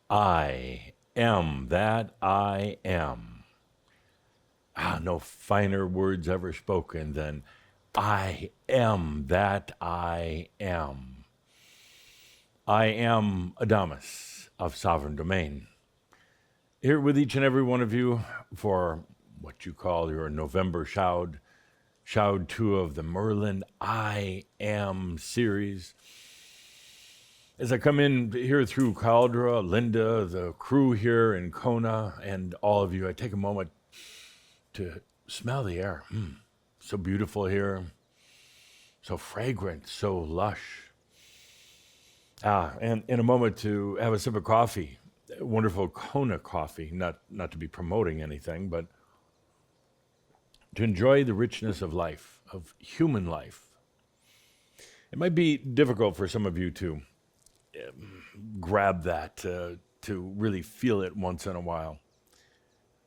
I am that I am. No finer words ever spoken than I am that I am. I am Adamus of Sovereign Domain, here with each and every one of you for what you call your November Shoud 2 of the Merlin I Am series. As I come in here through Caldra, Linda, the crew here in Kona, and all of you, I take a moment to smell the air. So beautiful here, so fragrant, so lush. And in a moment to have a sip of coffee, wonderful Kona coffee, not to be promoting anything, but to enjoy the richness of life, of human life. It might be difficult for some of you to grab that, to really feel it once in a while.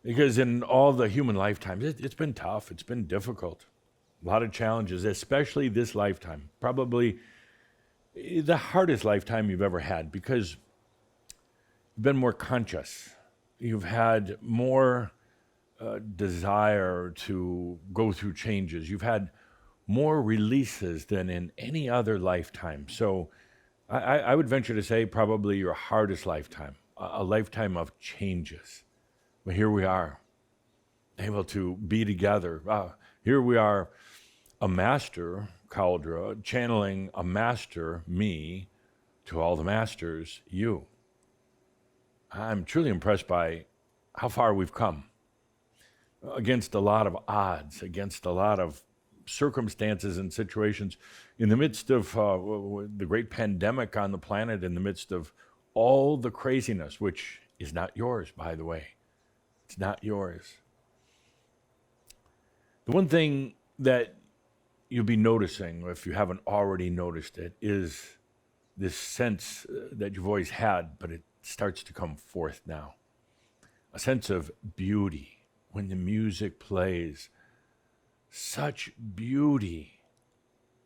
Because in all the human lifetimes, it's been tough, it's been difficult. A lot of challenges, especially this lifetime. Probably the hardest lifetime you've ever had because you've been more conscious. You've had more desire to go through changes. You've had more releases than in any other lifetime. So I would venture to say probably your hardest lifetime, a lifetime of changes. But here we are, able to be together. Here we are, a master, Caldra, channeling a master, me, to all the masters, you. I'm truly impressed by how far we've come against a lot of odds, against a lot of circumstances and situations, in the midst of the great pandemic on the planet, in the midst of all the craziness, which is not yours, by the way. It's not yours. The one thing that you'll be noticing, if you haven't already noticed it, is this sense that you've always had, but it starts to come forth now. A sense of beauty when the music plays. Such beauty.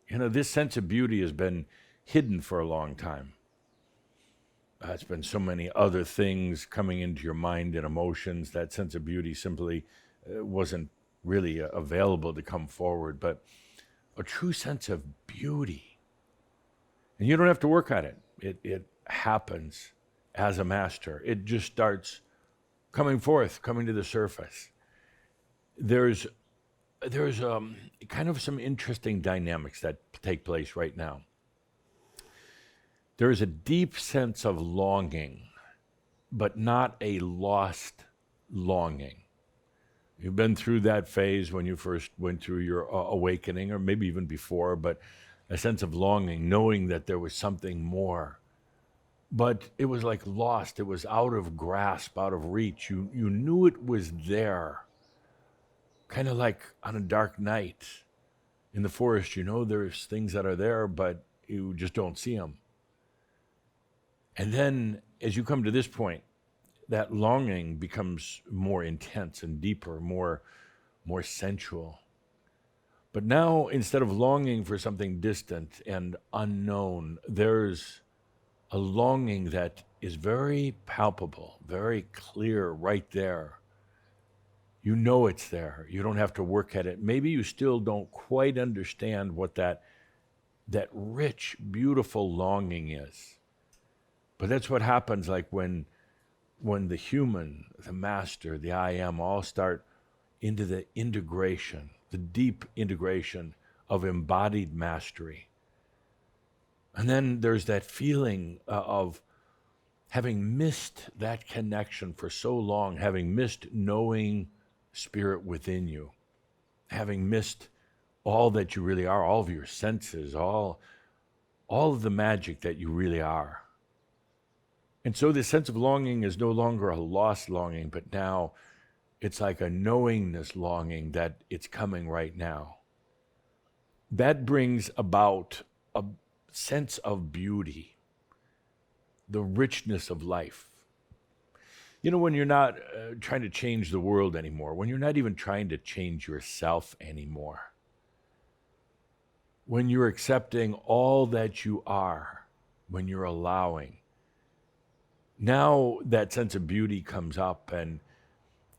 This sense of beauty has been hidden for a long time. It's been so many other things coming into your mind and emotions. That sense of beauty simply wasn't really available to come forward, but a true sense of beauty. And you don't have to work at it. It happens as a master. It just starts coming forth, coming to the surface. There's kind of some interesting dynamics that take place right now. There is a deep sense of longing, but not a lost longing. You've been through that phase when you first went through your awakening, or maybe even before, but a sense of longing, knowing that there was something more. But it was like lost. It was out of grasp, out of reach. You knew it was there. Kind of like on a dark night in the forest, there's things that are there, but you just don't see them. And then as you come to this point, that longing becomes more intense and deeper, more sensual. But now, instead of longing for something distant and unknown, there's a longing that is very palpable, very clear right there. You know it's there. You don't have to work at it. Maybe you still don't quite understand what that rich, beautiful longing is. But that's what happens like when the human, the master, the I am all start into the integration, the deep integration of embodied mastery. And then there's that feeling of having missed that connection for so long, having missed knowing spirit within you, having missed all that you really are, all of your senses, all of the magic that you really are. And so this sense of longing is no longer a lost longing, but now it's like a knowingness longing that it's coming right now. That brings about a sense of beauty, the richness of life. When you're not trying to change the world anymore, when you're not even trying to change yourself anymore, when you're accepting all that you are, when you're allowing. Now that sense of beauty comes up, and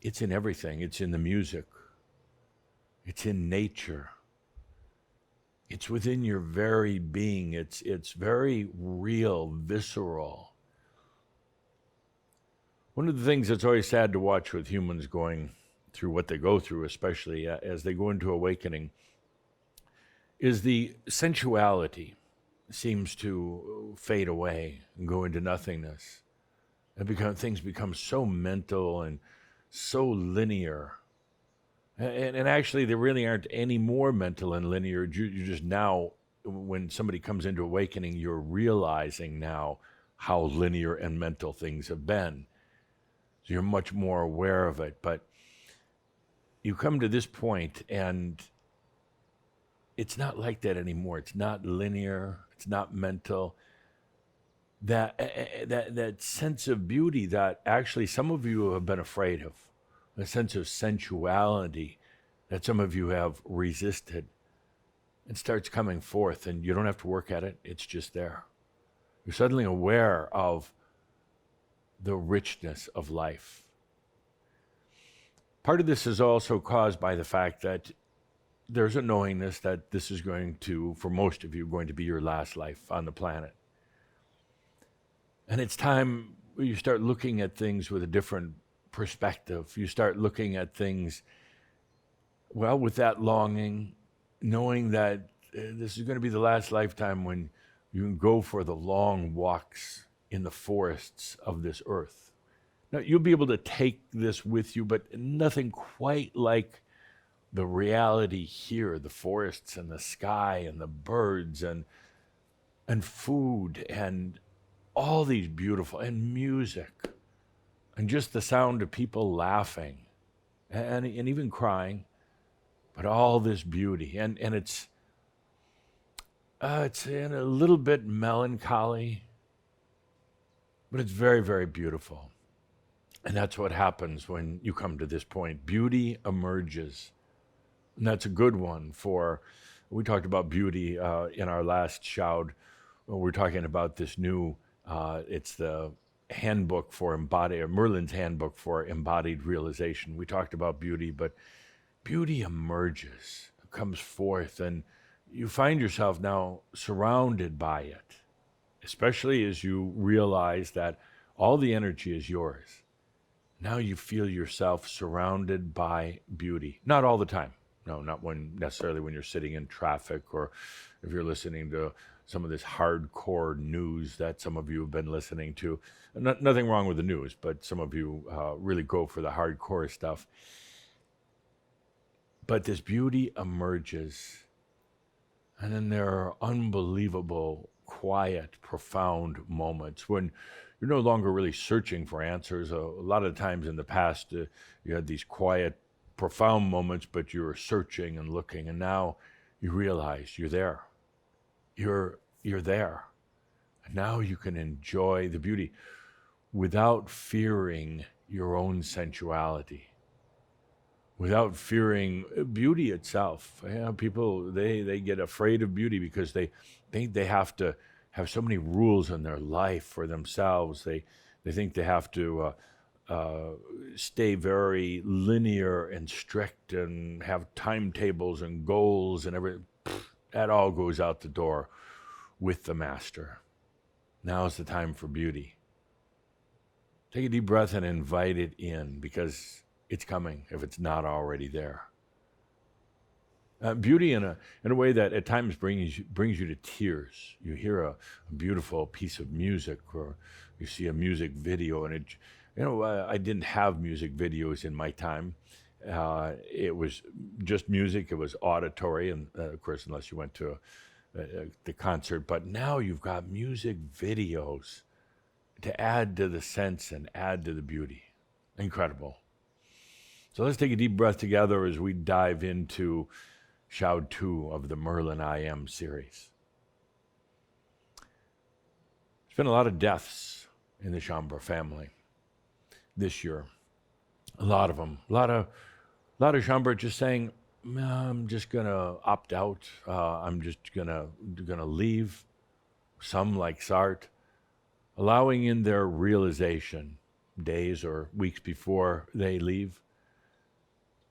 it's in everything. It's in the music. It's in nature. It's within your very being. It's very real, visceral. One of the things that's always sad to watch with humans going through what they go through, especially as they go into awakening, is the sensuality seems to fade away and go into nothingness. Things become so mental and so linear. And actually, there really aren't any more mental and linear. You just now, when somebody comes into awakening, you're realizing now how linear and mental things have been. So you're much more aware of it. But you come to this point, and it's not like that anymore. It's not linear. It's not mental. That sense of beauty that actually some of you have been afraid of, a sense of sensuality that some of you have resisted, it starts coming forth, and you don't have to work at it. It's just there. You're suddenly aware of the richness of life. Part of this is also caused by the fact that there's a knowingness that this is going to, for most of you, going to be your last life on the planet. And it's time you start looking at things with a different perspective. You start looking at things, well, with that longing, knowing that this is going to be the last lifetime when you can go for the long walks in the forests of this earth. Now, you'll be able to take this with you, but nothing quite like the reality here, the forests and the sky and the birds and food and all these beautiful, and music, and just the sound of people laughing and even crying, but all this beauty. And it's in a little bit melancholy, but it's very, very beautiful. And that's what happens when you come to this point. Beauty emerges. And that's a good one we talked about beauty in our last Shoud. We're talking about this new, it's the handbook for Merlin's handbook for embodied realization. We talked about beauty, but beauty emerges, comes forth, and you find yourself now surrounded by it, especially as you realize that all the energy is yours. Now you feel yourself surrounded by beauty. Not all the time. No, not necessarily when you're sitting in traffic, or if you're listening to some of this hardcore news that some of you have been listening to. Nothing wrong with the news, but some of you really go for the hardcore stuff. But this beauty emerges, and then there are unbelievable, quiet, profound moments when you're no longer really searching for answers. A lot of times in the past, you had these quiet, profound moments, but you were searching and looking, and now you realize you're there. You're there. And now you can enjoy the beauty without fearing your own sensuality, without fearing beauty itself. People, they get afraid of beauty because they think they have to have so many rules in their life for themselves. They think they have to stay very linear and strict and have timetables and goals and everything. That all goes out the door with the master. Now's the time for beauty. Take a deep breath and invite it in, because it's coming if it's not already there. Beauty in a way that at times brings you to tears. You hear a beautiful piece of music, or you see a music video, and I didn't have music videos in my time. It was just music. It was auditory, and of course, unless you went to the concert. But now you've got music videos to add to the sense and add to the beauty. Incredible. So let's take a deep breath together as we dive into Shoud 2 of the Merlin I Am series. There's been a lot of deaths in the Shaumbra family this year. A lot of them. A lot of Shaumbra just saying, I'm just gonna opt out. I'm just gonna leave. some like Sartre, allowing in their realization days or weeks before they leave.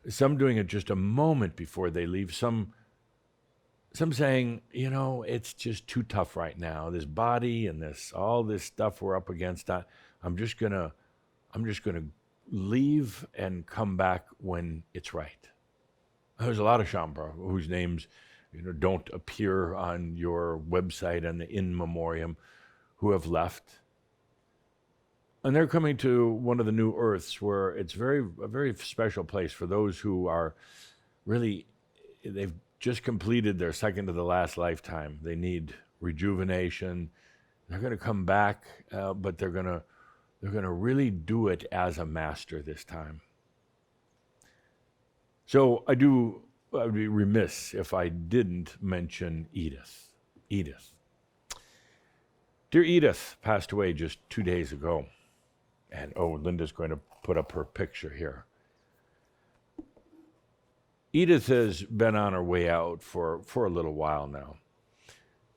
Some doing it just a moment before they leave. Some saying, it's just too tough right now. This body and all this stuff we're up against. I'm just gonna leave and come back when it's right. There's a lot of Shaumbra whose names, don't appear on your website and the in memoriam, who have left. And they're coming to one of the new earths where it's a very special place for those who are really, they've just completed their second to the last lifetime. They need rejuvenation. They're going to come back, but they're going to really do it as a master this time. So I'd be remiss if I didn't mention Edith. Edith. Dear Edith passed away just 2 days ago. And Linda's going to put up her picture here. Edith has been on her way out for a little while now.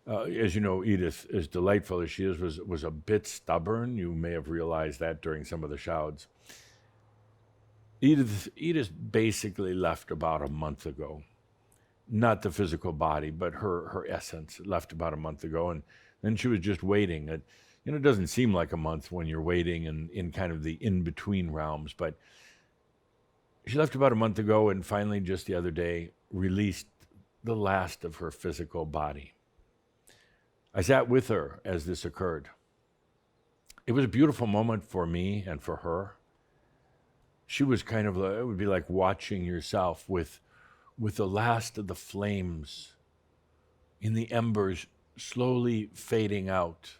As you know, Edith, as delightful as she is, was a bit stubborn. You may have realized that during some of the shouts. Edith basically left about a month ago. Not the physical body, but her essence left about a month ago. And then she was just waiting. It doesn't seem like a month when you're waiting in kind of the in-between realms, but she left about a month ago and finally just the other day released the last of her physical body. I sat with her as this occurred. It was a beautiful moment for me and for her. She was kind of, it would be like watching yourself with the last of the flames in the embers slowly fading out.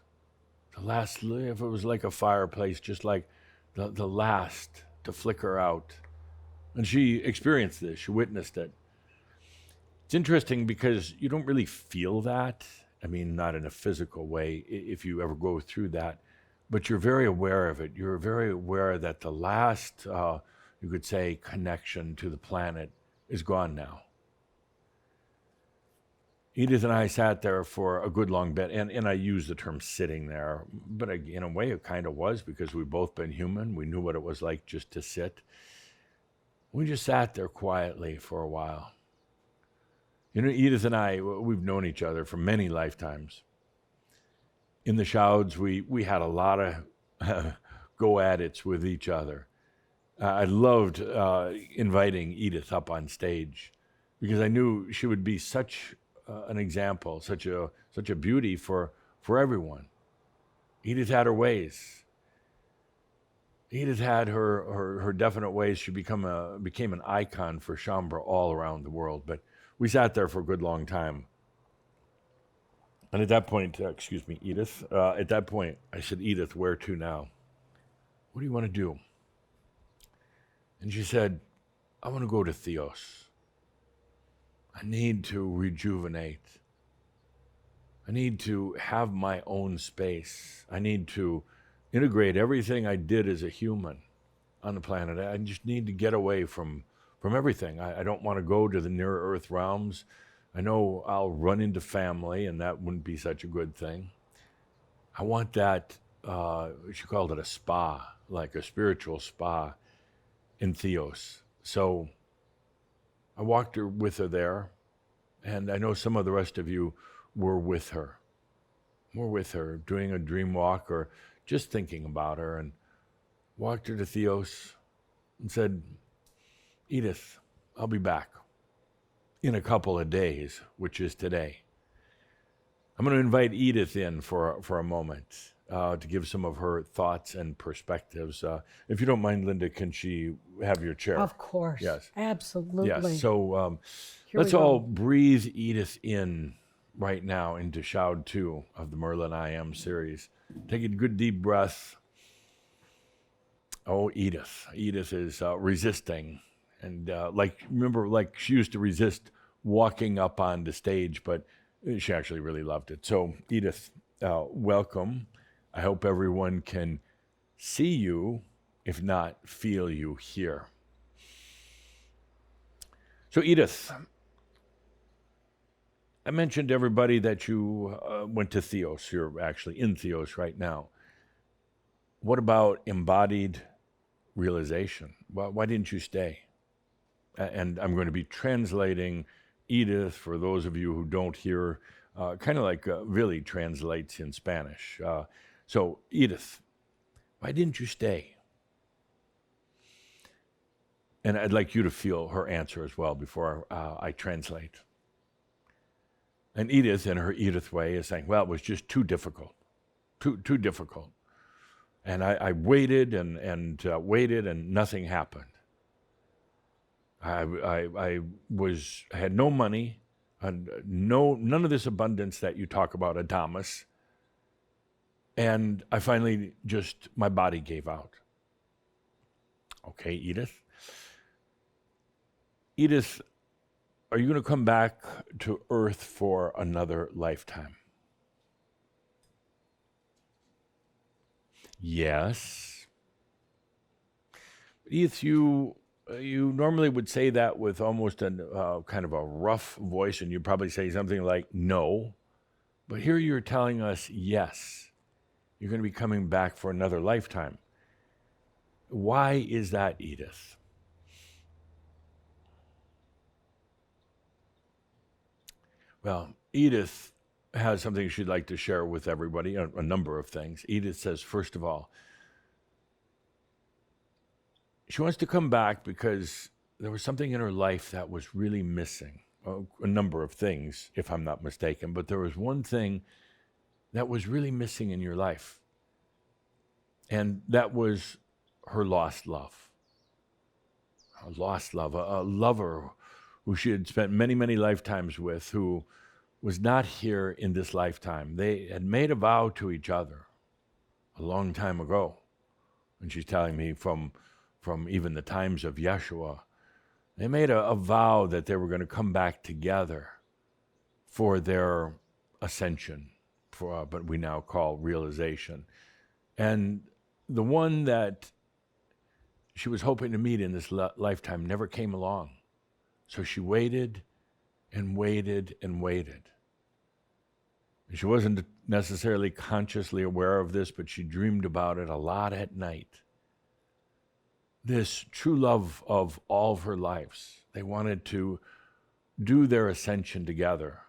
The last, if it was like a fireplace, just like the last to flicker out. And she experienced this, she witnessed it. It's interesting because you don't really feel that. I mean, not in a physical way if you ever go through that, but you're very aware of it. You're very aware that the last, you could say, connection to the planet is gone now. Edith and I sat there for a good long bit, and I use the term sitting there, but in a way it kind of was because we've both been human. We knew what it was like just to sit. We just sat there quietly for a while. Edith and I, we've known each other for many lifetimes. In the shouts, we had a lot of go-at-its with each other. I loved inviting Edith up on stage because I knew she would be such an example, such a beauty for everyone. Edith had her ways. Edith had her definite ways. She became an icon for Shaumbra all around the world. But we sat there for a good long time. And at that point, Edith, at that point, I said, Edith, where to now? What do you want to do? And she said, I want to go to Theos. I need to rejuvenate. I need to have my own space. I need to integrate everything I did as a human on the planet. I just need to get away from everything. I don't want to go to the near Earth realms. I know I'll run into family, and that wouldn't be such a good thing. I want that, she called it a spa, like a spiritual spa in Theos. So I walked with her there, and I know some of the rest of you were with her. We're with her, doing a dream walk or just thinking about her, and walked her to Theos and said, Edith, I'll be back in a couple of days, which is today. I'm going to invite Edith in for a moment to give some of her thoughts and perspectives. If you don't mind, Linda, can she have your chair? Of course. Yes. Absolutely. Yes. So let's all breathe Edith in right now into Shroud 2 of the Merlin I Am series. Take a good deep breath. Oh, Edith. Edith is resisting. And remember, she used to resist walking up on the stage, but she actually really loved it. So, Edith, welcome. I hope everyone can see you, if not feel you here. So, Edith, I mentioned to everybody that you went to Theos. You're actually in Theos right now. What about embodied realization? Why didn't you stay? And I'm going to be translating Edith for those of you who don't hear, kind of like really translates in Spanish. So, Edith, why didn't you stay? And I'd like you to feel her answer as well before I translate. And Edith, in her Edith way, is saying, well, it was just too difficult, too difficult. And I waited and waited, and nothing happened. I had no money, and none of this abundance that you talk about, Adamus. And I finally my body gave out. Okay, Edith. Edith, are you going to come back to Earth for another lifetime? Yes. Edith, you normally would say that with almost a kind of a rough voice, and you'd probably say something like, no. But here you're telling us, yes, you're going to be coming back for another lifetime. Why is that, Edith? Well, Edith has something she'd like to share with everybody, a number of things. Edith says, first of all, she wants to come back because there was something in her life that was really missing. A number of things, if I'm not mistaken, but there was one thing that was really missing in your life. And that was her lost love. A lost love, a lover who she had spent many, many lifetimes with, who was not here in this lifetime. They had made a vow to each other a long time ago. And she's telling me from even the times of Yeshua, they made a vow that they were going to come back together for their ascension, but we now call realization. And the one that she was hoping to meet in this lifetime never came along. So she waited and waited and waited. And she wasn't necessarily consciously aware of this, but she dreamed about it a lot at night. This true love of all of her lives. They wanted to do their ascension together.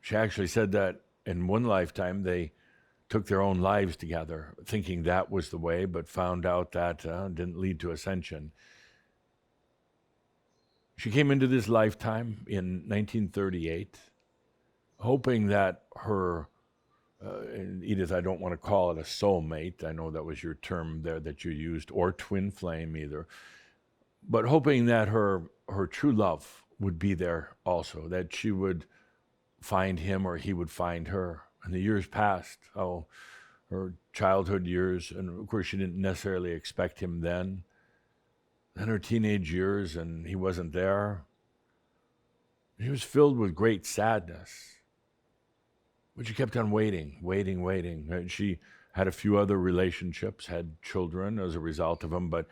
She actually said that in one lifetime they took their own lives together, thinking that was the way, but found out that didn't lead to ascension. She came into this lifetime in 1938, hoping that her, and Edith, I don't want to call it a soulmate. I know that was your term there that you used, or twin flame either, but hoping that her true love would be there also, that she would find him or he would find her. And the years passed, her childhood years, and of course she didn't necessarily expect him then. Then her teenage years, and he wasn't there. She was filled with great sadness. But she kept on waiting. And she had a few other relationships, had children as a result of them, but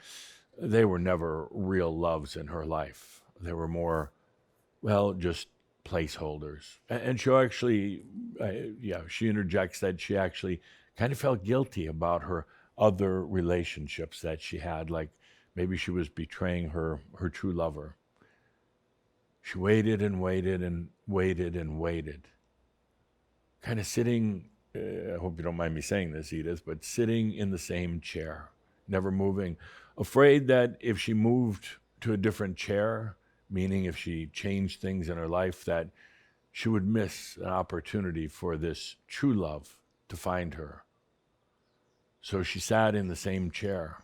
they were never real loves in her life. They were more, just placeholders. And she actually, she interjects that she actually kind of felt guilty about her other relationships that she had, like maybe she was betraying her true lover. She waited and waited and waited and waited. Kind of sitting, I hope you don't mind me saying this, Edith, but sitting in the same chair, never moving, afraid that if she moved to a different chair, meaning if she changed things in her life, that she would miss an opportunity for this true love to find her. So she sat in the same chair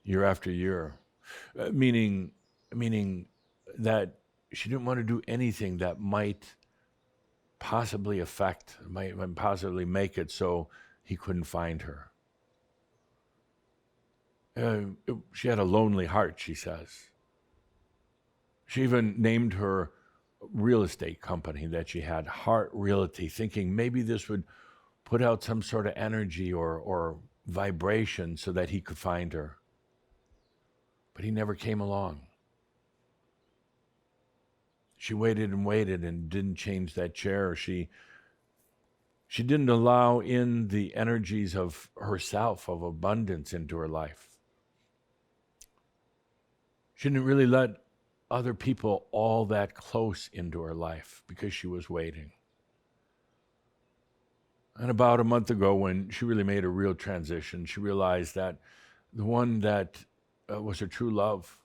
year after year, meaning that she didn't want to do anything that might possibly might possibly make it so he couldn't find her. She had a lonely heart, she says. She even named her real estate company that she had, Heart Realty, thinking maybe this would put out some sort of energy or vibration so that he could find her. But he never came along. She waited and waited and didn't change that chair. She didn't allow in the energies of herself, of abundance into her life. She didn't really let other people all that close into her life because she was waiting. And about a month ago, when she really made a real transition, she realized that the one that was her true love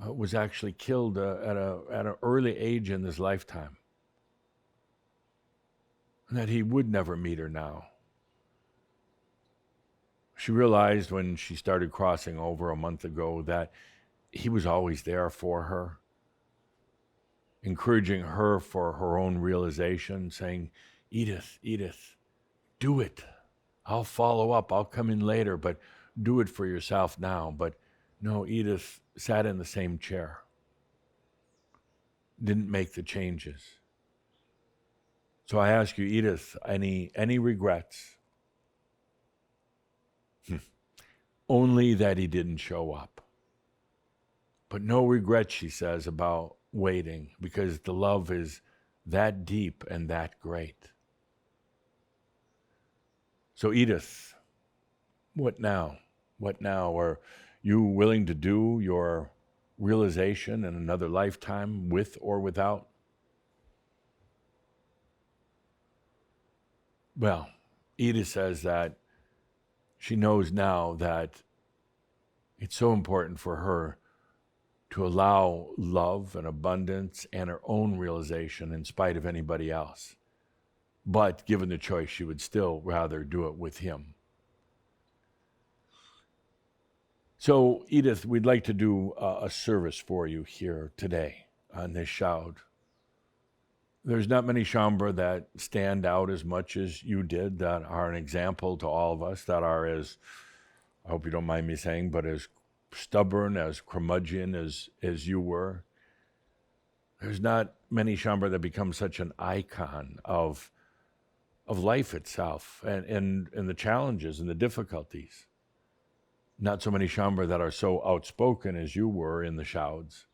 was actually killed at an early age in this lifetime. And that he would never meet her now. She realized when she started crossing over a month ago that he was always there for her, encouraging her for her own realization, saying, Edith, do it. I'll follow up. I'll come in later, but do it for yourself now. But no, Edith sat in the same chair, didn't make the changes. So I ask you, Edith, any regrets? Only that he didn't show up. But no regrets, she says, about waiting, because the love is that deep and that great. So Edith, what now? What now? Are you willing to do your realization in another lifetime, with or without? Well, Edith says that she knows now that it's so important for her to allow love and abundance and her own realization in spite of anybody else. But given the choice, she would still rather do it with him. So, Edith, we'd like to do a service for you here today on this Shoud. There's not many Shaumbra that stand out as much as you did, that are an example to all of us, that are as, I hope you don't mind me saying, but as stubborn, as curmudgeon as you were. There's not many Shaumbra that become such an icon of life itself and the challenges and the difficulties. Not so many Shaumbra that are so outspoken as you were in the Shauds.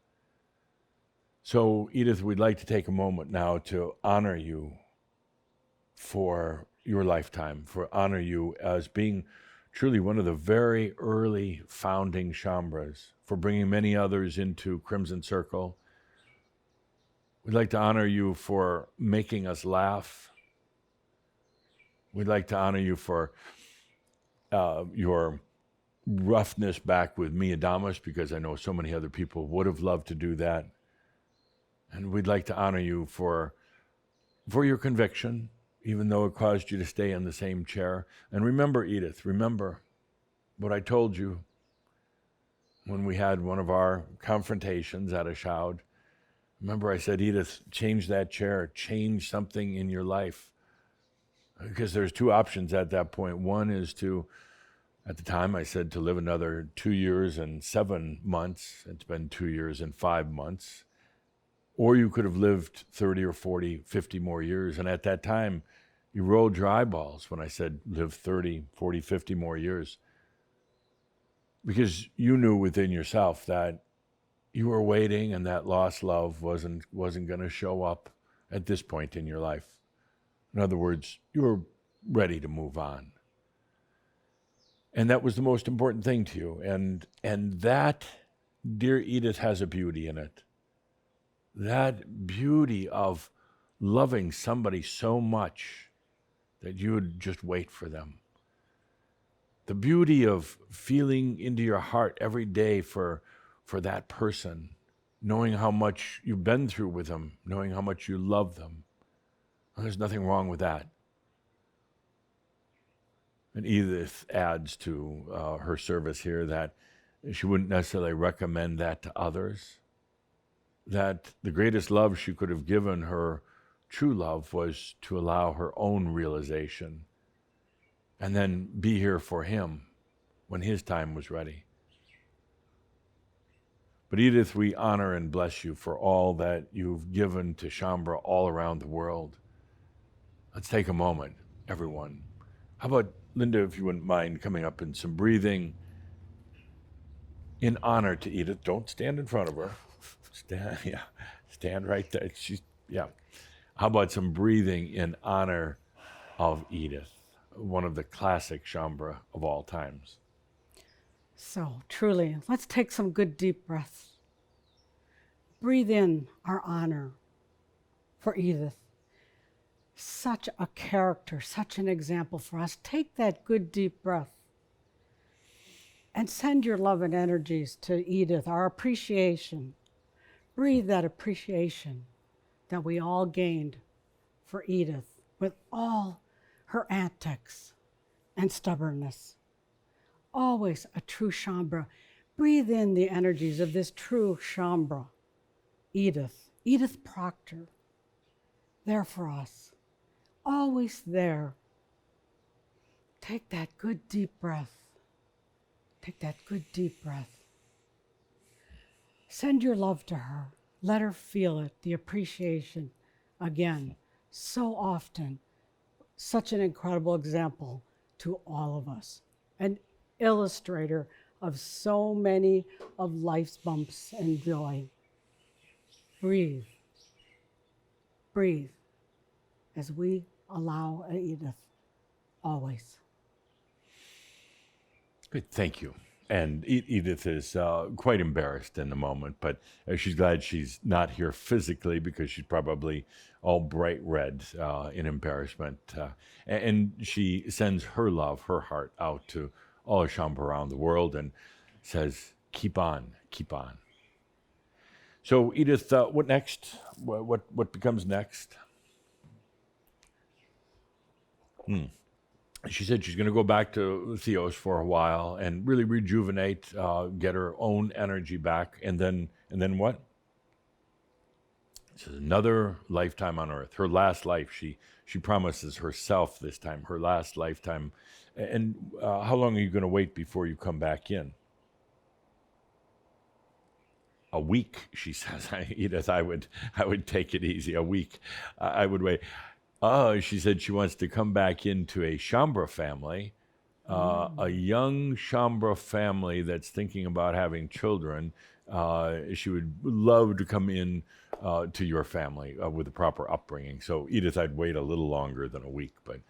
So, Edith, we'd like to take a moment now to honor you for your lifetime, for honor you as being truly one of the very early founding Shaumbras, for bringing many others into Crimson Circle. We'd like to honor you for making us laugh. We'd like to honor you for your roughness back with me, Adamus, because I know so many other people would have loved to do that. And we'd like to honor you for your conviction, even though it caused you to stay in the same chair. And remember, Edith, remember what I told you when we had one of our confrontations at a Shoud. Remember I said, Edith, change that chair, change something in your life. Because there's two options at that point. One is to, at the time I said, to live another 2 years and 7 months. It's been 2 years and 5 months. Or you could have lived 30 or 40, 50 more years. And at that time, you rolled your eyeballs when I said live 30, 40, 50 more years. Because you knew within yourself that you were waiting and that lost love wasn't going to show up at this point in your life. In other words, you were ready to move on. And that was the most important thing to you. And that, dear Edith, has a beauty in it. That beauty of loving somebody so much that you would just wait for them. The beauty of feeling into your heart every day for that person, knowing how much you've been through with them, knowing how much you love them. And there's nothing wrong with that. And Edith adds to her service here that she wouldn't necessarily recommend that to others. That the greatest love she could have given her true love was to allow her own realization and then be here for him when his time was ready. But Edith, we honor and bless you for all that you've given to Shaumbra all around the world. Let's take a moment, everyone. How about, Linda, if you wouldn't mind coming up in some breathing in honor to Edith. Don't stand in front of her. Stand right there. Yeah. How about some breathing in honor of Edith, one of the classic Shaumbra of all times? So, truly, let's take some good deep breaths. Breathe in our honor for Edith. Such a character, such an example for us. Take that good deep breath and send your love and energies to Edith, our appreciation. Breathe that appreciation that we all gained for Edith with all her antics and stubbornness. Always a true Shaumbra. Breathe in the energies of this true Shaumbra, Edith Proctor, there for us, always there. Take that good deep breath. Take that good deep breath. Send your love to her. Let her feel it, the appreciation. Again, so often, such an incredible example to all of us. An illustrator of so many of life's bumps and joy. Breathe. Breathe as we allow Edith always. Good, thank you. And Edith is quite embarrassed in the moment, but she's glad she's not here physically because she's probably all bright red in embarrassment. And she sends her love, her heart out to all of Shaumbra around the world and says, keep on, keep on. So Edith, what next? What becomes next? She said she's going to go back to Theos for a while and really rejuvenate, get her own energy back, and then what? This is another lifetime on Earth. Her last life. She promises herself this time, her last lifetime. And how long are you going to wait before you come back in? A week, she says. Edith, I would take it easy. A week, I would wait. She said she wants to come back into a Shaumbra family, a young Shaumbra family that's thinking about having children. She would love to come in to your family with a proper upbringing. So Edith, I'd wait a little longer than a week, but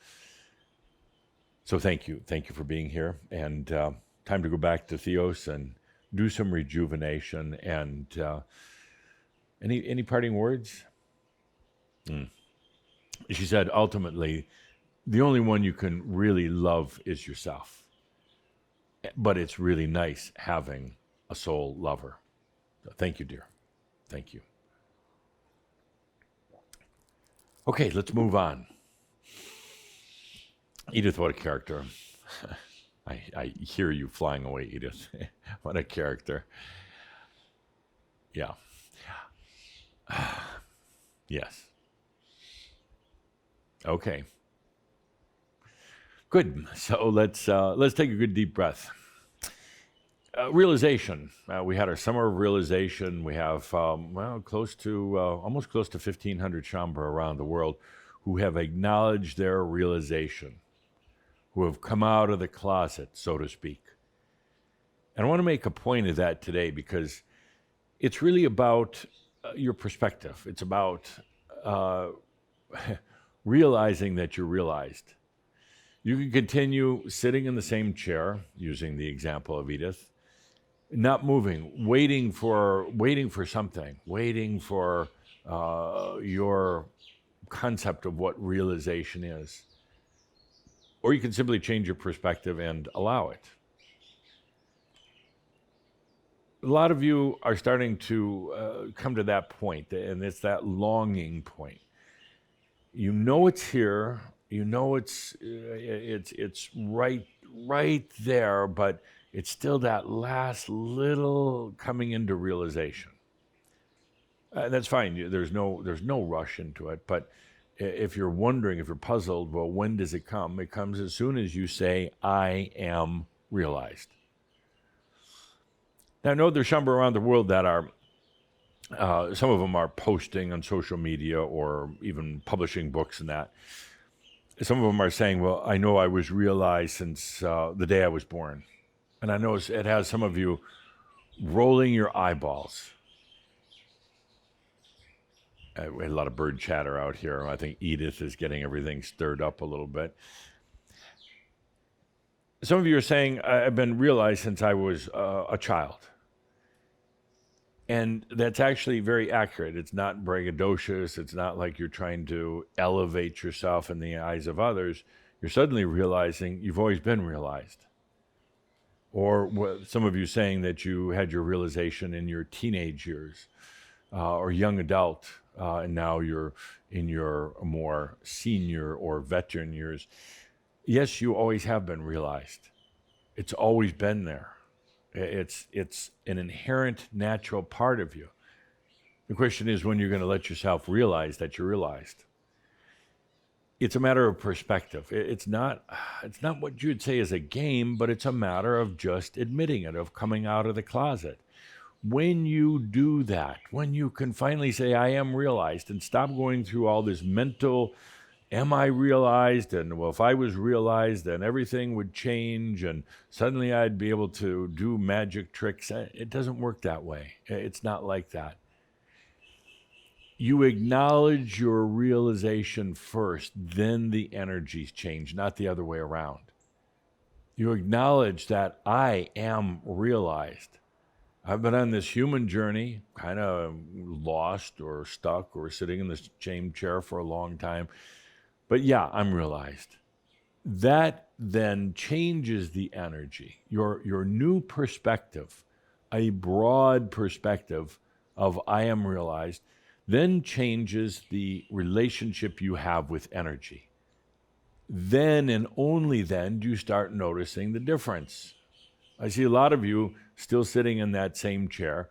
so thank you for being here, and time to go back to Theos and do some rejuvenation. And any parting words? She said, ultimately, the only one you can really love is yourself. But it's really nice having a soul lover. So thank you, dear. Thank you. Okay, let's move on. Edith, what a character. I hear you flying away, Edith. What a character. Yeah. Yes. Okay. Good. So let's take a good deep breath. Realization. We had our summer of realization. We have almost close to 1,500 Shaumbra around the world who have acknowledged their realization, who have come out of the closet, so to speak. And I want to make a point of that today because it's really about your perspective. It's about realizing that you're realized. You can continue sitting in the same chair, using the example of Edith, not moving, waiting for something, waiting for your concept of what realization is. Or you can simply change your perspective and allow it. A lot of you are starting to come to that point, and it's that longing point. You know it's here. You know it's right there, but it's still that last little coming into realization. That's fine. There's no rush into it. But if you're wondering, if you're puzzled, well, when does it come? It comes as soon as you say, "I am realized." Now, I know there's Shaumbra around the world that are. Some of them are posting on social media or even publishing books and that. Some of them are saying, well, I know I was realized since the day I was born. And I know it has some of you rolling your eyeballs. We had a lot of bird chatter out here. I think Edith is getting everything stirred up a little bit. Some of you are saying, I've been realized since I was a child. And that's actually very accurate. It's not braggadocious. It's not like you're trying to elevate yourself in the eyes of others. You're suddenly realizing you've always been realized. Or some of you saying that you had your realization in your teenage years or young adult, and now you're in your more senior or veteran years. Yes, you always have been realized. It's always been there. It's an inherent natural part of you. The question is when you're going to let yourself realize that you're realized. It's a matter of perspective. It's not what you'd say is a game, but it's a matter of just admitting it, of coming out of the closet. When you do that, when you can finally say, I am realized, and stop going through all this mental, am I realized? And well, if I was realized, then everything would change and suddenly I'd be able to do magic tricks. It doesn't work that way. It's not like that. You acknowledge your realization first, then the energies change, not the other way around. You acknowledge that I am realized. I've been on this human journey, kind of lost or stuck or sitting in the same chair for a long time. But yeah, I'm realized. That then changes the energy. Your new perspective, a broad perspective of I am realized, then changes the relationship you have with energy. Then and only then do you start noticing the difference. I see a lot of you still sitting in that same chair,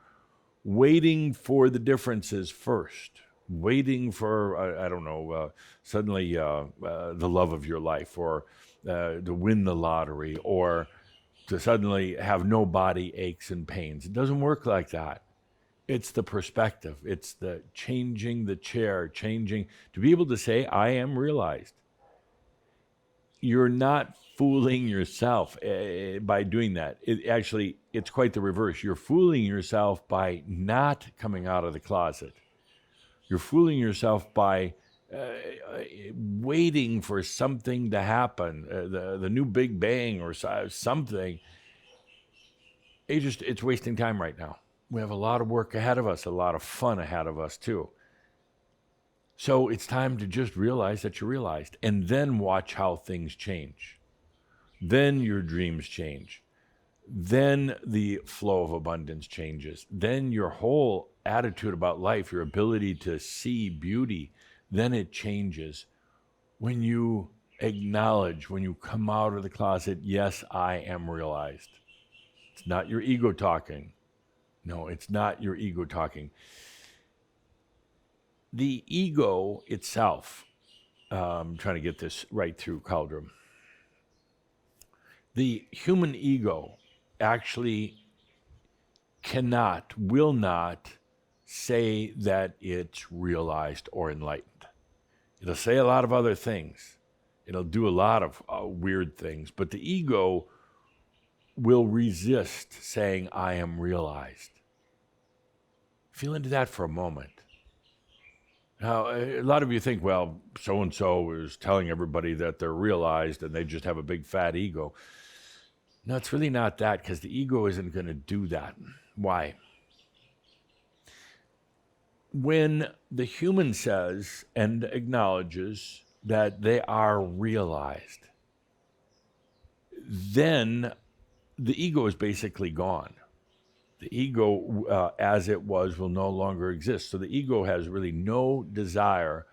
waiting for the differences first, waiting for, suddenly the love of your life, or to win the lottery, or to suddenly have no body aches and pains. It doesn't work like that. It's the perspective. It's the changing the chair, changing to be able to say, I am realized. You're not fooling yourself by doing that. It's quite the reverse. You're fooling yourself by not coming out of the closet. You're fooling yourself by waiting for something to happen, the new Big Bang or something. It's wasting time right now. We have a lot of work ahead of us, a lot of fun ahead of us too. So it's time to just realize that you're realized, and then watch how things change. Then your dreams change. Then the flow of abundance changes. Then your whole attitude about life, your ability to see beauty, then it changes. When you acknowledge, when you come out of the closet, yes, I am realized. It's not your ego talking. No, it's not your ego talking. The ego itself, I'm trying to get this right through Cauldron. The human ego actually will not say that it's realized or enlightened. It'll say a lot of other things. It'll do a lot of weird things, but the ego will resist saying, I am realized. Feel into that for a moment. Now, a lot of you think, well, so-and-so is telling everybody that they're realized and they just have a big fat ego. No, it's really not that, because the ego isn't going to do that. Why? When the human says and acknowledges that they are realized, then the ego is basically gone. The ego, as it was, will no longer exist. So the ego has really no desire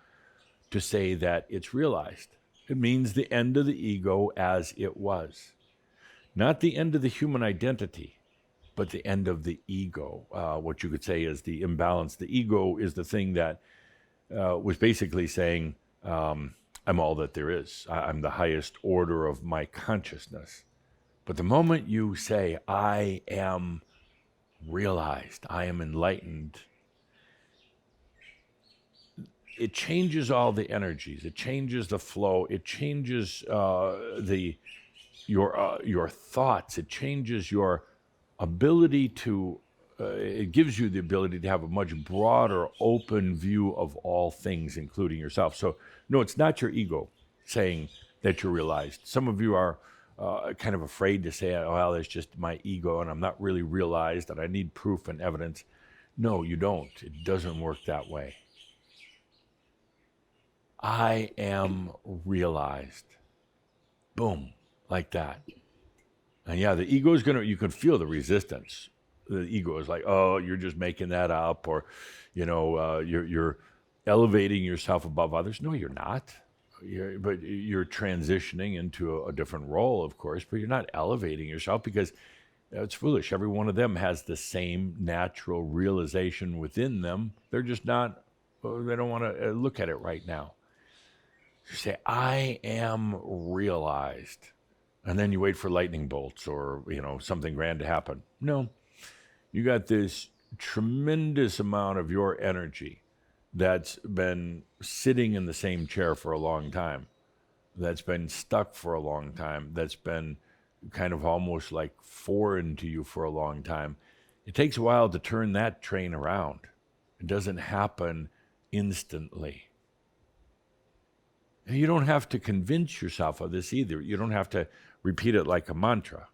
to say that it's realized. It means the end of the ego as it was. Not the end of the human identity, but the end of the ego. What you could say is the imbalance. The ego is the thing that was basically saying, I'm all that there is. I'm the highest order of my consciousness. But the moment you say, I am realized, I am enlightened, it changes all the energies. It changes the flow. It changes your thoughts. It changes your ability to it gives you the ability to have a much broader, open view of all things, including yourself. So, no, it's not your ego saying that you're realized. Some of you are kind of afraid to say, oh, well, it's just my ego and I'm not really realized and I need proof and evidence. No, you don't. It doesn't work that way. I am realized. Boom, like that. And yeah, the ego is you can feel the resistance. The ego is like, oh, you're just making that up, or, you're elevating yourself above others. No, you're not. But you're transitioning into a different role, of course, but you're not elevating yourself because it's foolish. Every one of them has the same natural realization within them. They're just not, they don't want to look at it right now. You say, I am realized. And then you wait for lightning bolts or, something grand to happen. No, you got this tremendous amount of your energy that's been sitting in the same chair for a long time, that's been stuck for a long time, that's been kind of almost like foreign to you for a long time. It takes a while to turn that train around. It doesn't happen instantly. And you don't have to convince yourself of this either. You don't have to repeat it like a mantra.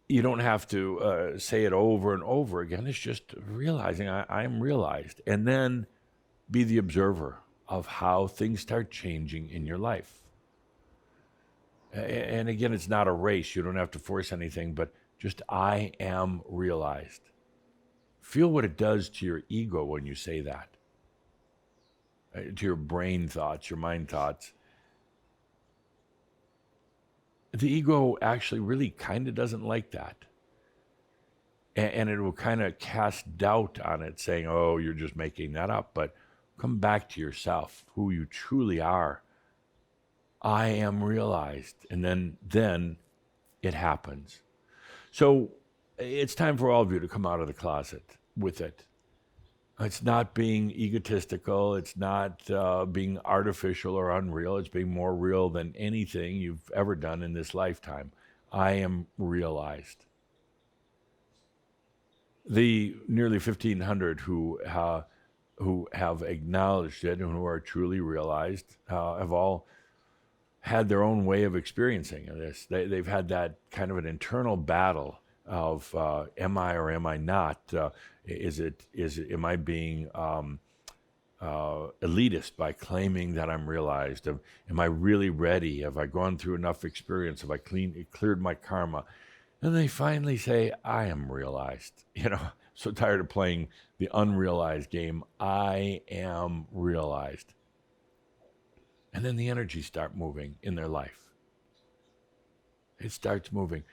You don't have to say it over and over again. It's just realizing I'm realized. And then be the observer of how things start changing in your life. And again, it's not a race. You don't have to force anything, but just I am realized. Feel what it does to your ego when you say that. To your brain thoughts, your mind thoughts. The ego actually really kind of doesn't like that. And it will kind of cast doubt on it, saying, oh, you're just making that up. But come back to yourself, who you truly are. I am realized. And then it happens. So it's time for all of you to come out of the closet with it. It's not being egotistical. It's not being artificial or unreal. It's being more real than anything you've ever done in this lifetime. I am realized. The nearly 1,500 who have acknowledged it and who are truly realized have all had their own way of experiencing this. They've had that kind of an internal battle of am I or am I not? Am I being elitist by claiming that I'm realized? Am I really ready? Have I gone through enough experience? Have I cleared my karma? And they finally say, I am realized. So tired of playing the unrealized game. I am realized. And then the energies start moving in their life. It starts moving.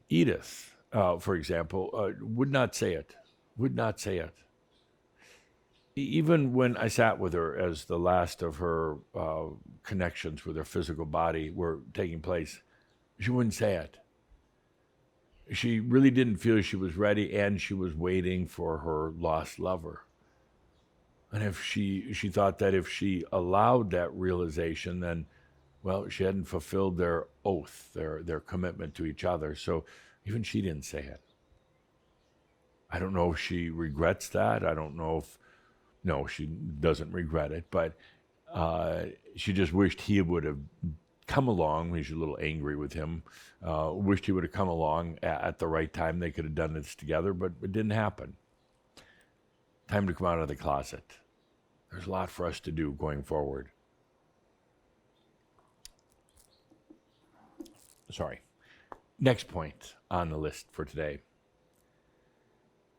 Edith, for example, would not say it. Even when I sat with her as the last of her connections with her physical body were taking place, she wouldn't say it. She really didn't feel she was ready, and she was waiting for her lost lover. And if she thought that if she allowed that realization, then, well, she hadn't fulfilled their oath, their commitment to each other. So even she didn't say it. I don't know if she regrets that. I don't know if, no, she doesn't regret it, but she just wished he would have come along. She's a little angry with him. Wished he would have come along at the right time. They could have done this together, but it didn't happen. Time to come out of the closet. There's a lot for us to do going forward. Sorry. Next point on the list for today.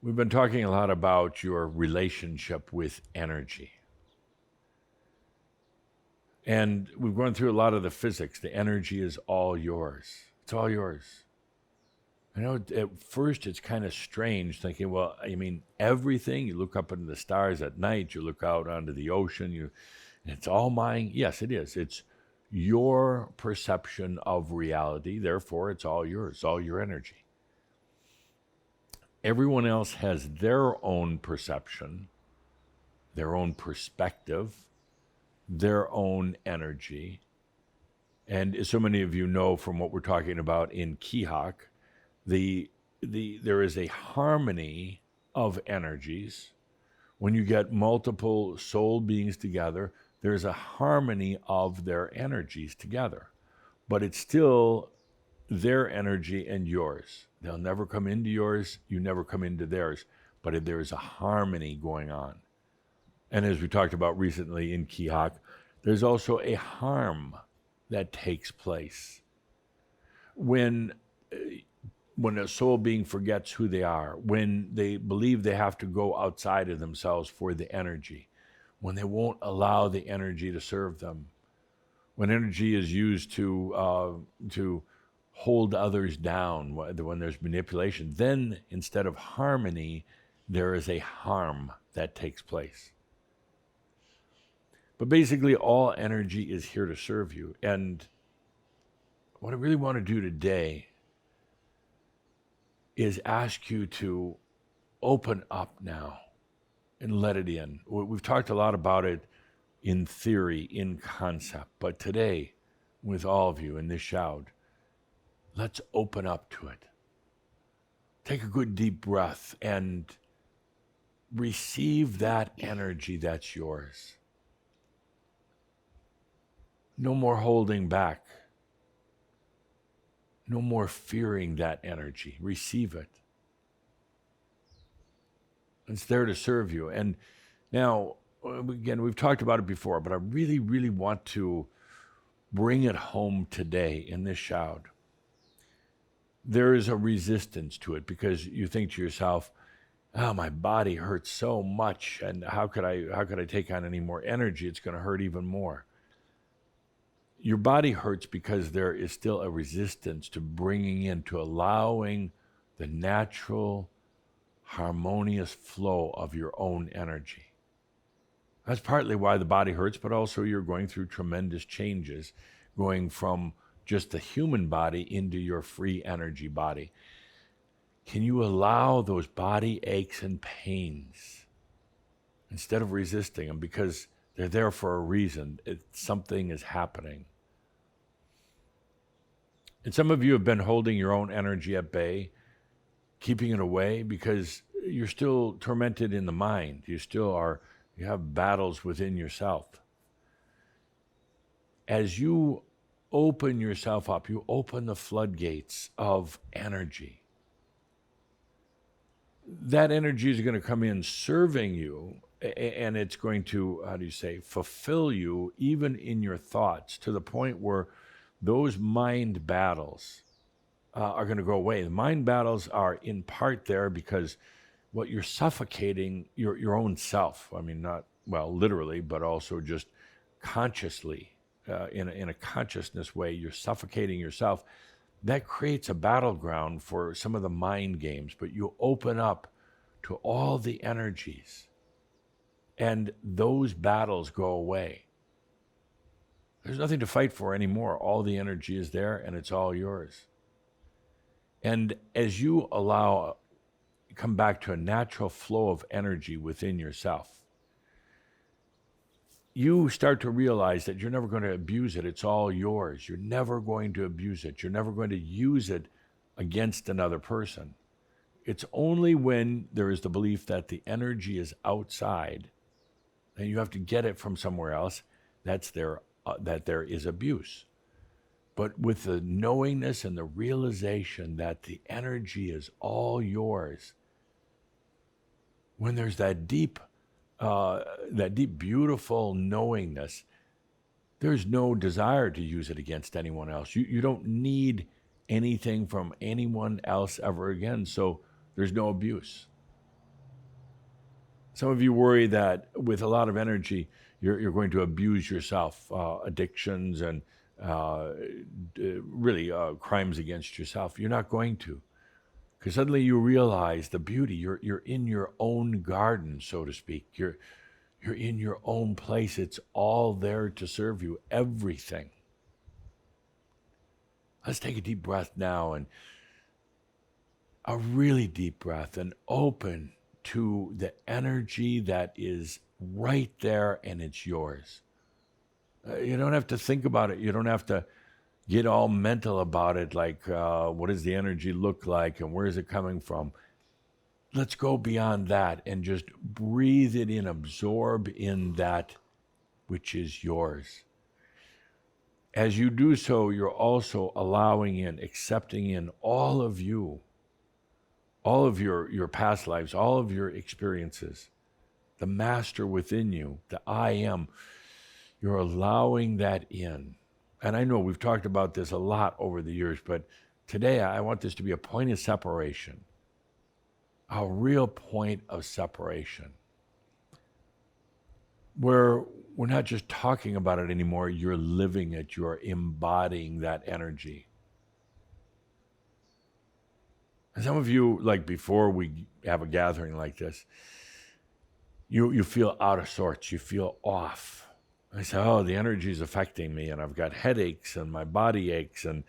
We've been talking a lot about your relationship with energy. And we've gone through a lot of the physics. The energy is all yours. It's all yours. I know at first it's kind of strange thinking, well, I mean, everything, you look up into the stars at night, you look out onto the ocean, it's all mine. Yes, it is. It's your perception of reality. Therefore, it's all yours, all your energy. Everyone else has their own perception, their own perspective, their own energy. And so many of you know from what we're talking about in Kihak, the there is a harmony of energies. When you get multiple soul beings together, there's a harmony of their energies together. But it's still their energy and yours. They'll never come into yours, you never come into theirs, but there is a harmony going on. And as we talked about recently in Kihak, there's also a harm that takes place. When a soul being forgets who they are, when they believe they have to go outside of themselves for the energy, when they won't allow the energy to serve them, when energy is used to hold others down, when there's manipulation, then instead of harmony, there is a harm that takes place. But basically, all energy is here to serve you. And what I really want to do today is ask you to open up now and let it in. We've talked a lot about it in theory, in concept, but today, with all of you in this shout, let's open up to it. Take a good deep breath and receive that energy that's yours. No more holding back. No more fearing that energy. Receive it. It's there to serve you. And now, again, we've talked about it before, but I really, really want to bring it home today in this shout. There is a resistance to it because you think to yourself, oh, my body hurts so much, and how could I take on any more energy? It's going to hurt even more. Your body hurts because there is still a resistance to bringing in, to allowing the natural, harmonious flow of your own energy. That's partly why the body hurts, but also you're going through tremendous changes, going from just the human body into your free energy body. Can you allow those body aches and pains instead of resisting them? Because they're there for a reason. Something is happening. And some of you have been holding your own energy at bay, keeping it away because you're still tormented in the mind. You have battles within yourself. As you open yourself up, you open the floodgates of energy. That energy is going to come in serving you, and it's going to, fulfill you even in your thoughts, to the point where those mind battles are going to go away. The mind battles are in part there because what you're suffocating your own self. I mean, not, literally, but also just consciously, in a consciousness way, you're suffocating yourself. That creates a battleground for some of the mind games, but you open up to all the energies, and those battles go away. There's nothing to fight for anymore. All the energy is there, and it's all yours. And as you come back to a natural flow of energy within yourself, you start to realize that you're never going to abuse it. It's all yours. You're never going to abuse it. You're never going to use it against another person. It's only when there is the belief that the energy is outside and you have to get it from somewhere else that there is abuse. But with the knowingness and the realization that the energy is all yours, when there's that deep, beautiful knowingness, there's no desire to use it against anyone else. You don't need anything from anyone else ever again, so there's no abuse. Some of you worry that with a lot of energy, you're going to abuse yourself, addictions and crimes against yourself. You're not going to. Because suddenly you realize the beauty. You're in your own garden, so to speak. You're in your own place. It's all there to serve you, everything. Let's take a deep breath now, and a really deep breath, and open to the energy that is right there, and it's yours. You don't have to think about it. You don't have to get all mental about it, like what does the energy look like and where is it coming from? Let's go beyond that and just breathe it in, absorb in that which is yours. As you do so, you're also allowing in, accepting in all of you, all of your past lives, all of your experiences, the master within you, the I am. You're allowing that in. And I know we've talked about this a lot over the years, but today I want this to be a point of separation, a real point of separation, where we're not just talking about it anymore, you're living it, you're embodying that energy. And some of you, like before we have a gathering like this, you feel out of sorts, you feel off. I say, oh, the energy is affecting me, and I've got headaches, and my body aches, and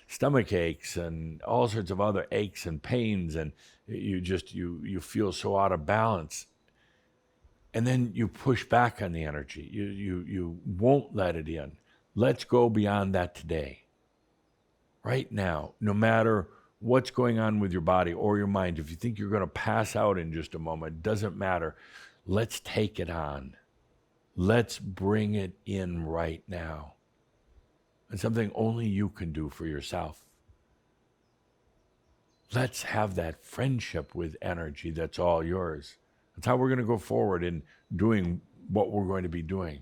stomach aches, and all sorts of other aches and pains, and you feel so out of balance. And then you push back on the energy. You won't let it in. Let's go beyond that today. Right now, no matter what's going on with your body or your mind, if you think you're going to pass out in just a moment, it doesn't matter. Let's take it on. Let's bring it in right now. It's something only you can do for yourself. Let's have that friendship with energy that's all yours. That's how we're going to go forward in doing what we're going to be doing.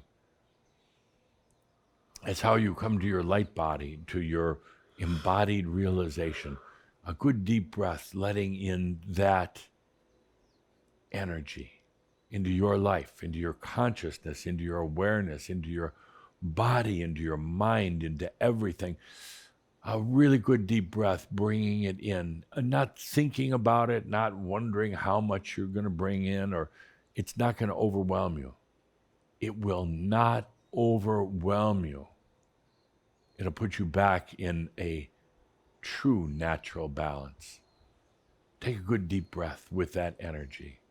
It's how you come to your light body, to your embodied realization. A good deep breath, letting in that energy into your life, into your consciousness, into your awareness, into your body, into your mind, into everything. A really good deep breath, bringing it in, not thinking about it, not wondering how much you're going to bring in, or it's not going to overwhelm you. It will not overwhelm you. It'll put you back in a true natural balance. Take a good deep breath with that energy.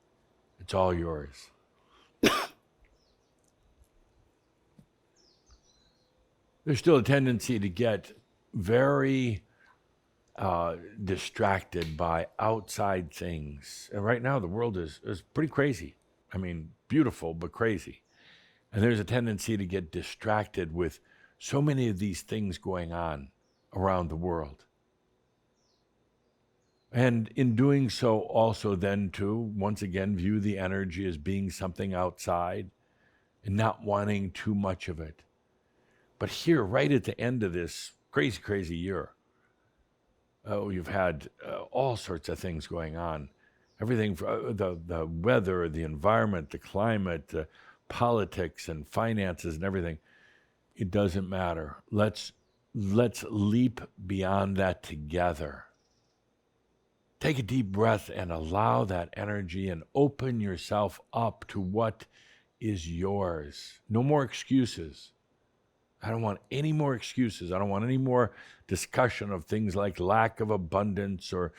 It's all yours. There's still a tendency to get very distracted by outside things. And right now the world is pretty crazy. I mean, beautiful, but crazy. And there's a tendency to get distracted with so many of these things going on around the world. And in doing so, also then to, once again, view the energy as being something outside and not wanting too much of it. But here, right at the end of this crazy, crazy year, you've had all sorts of things going on. Everything from the weather, the environment, the climate, politics and finances and everything. It doesn't matter. Let's leap beyond that together. Take a deep breath and allow that energy and open yourself up to what is yours. No more excuses. I don't want any more excuses. I don't want any more discussion of things like lack of abundance or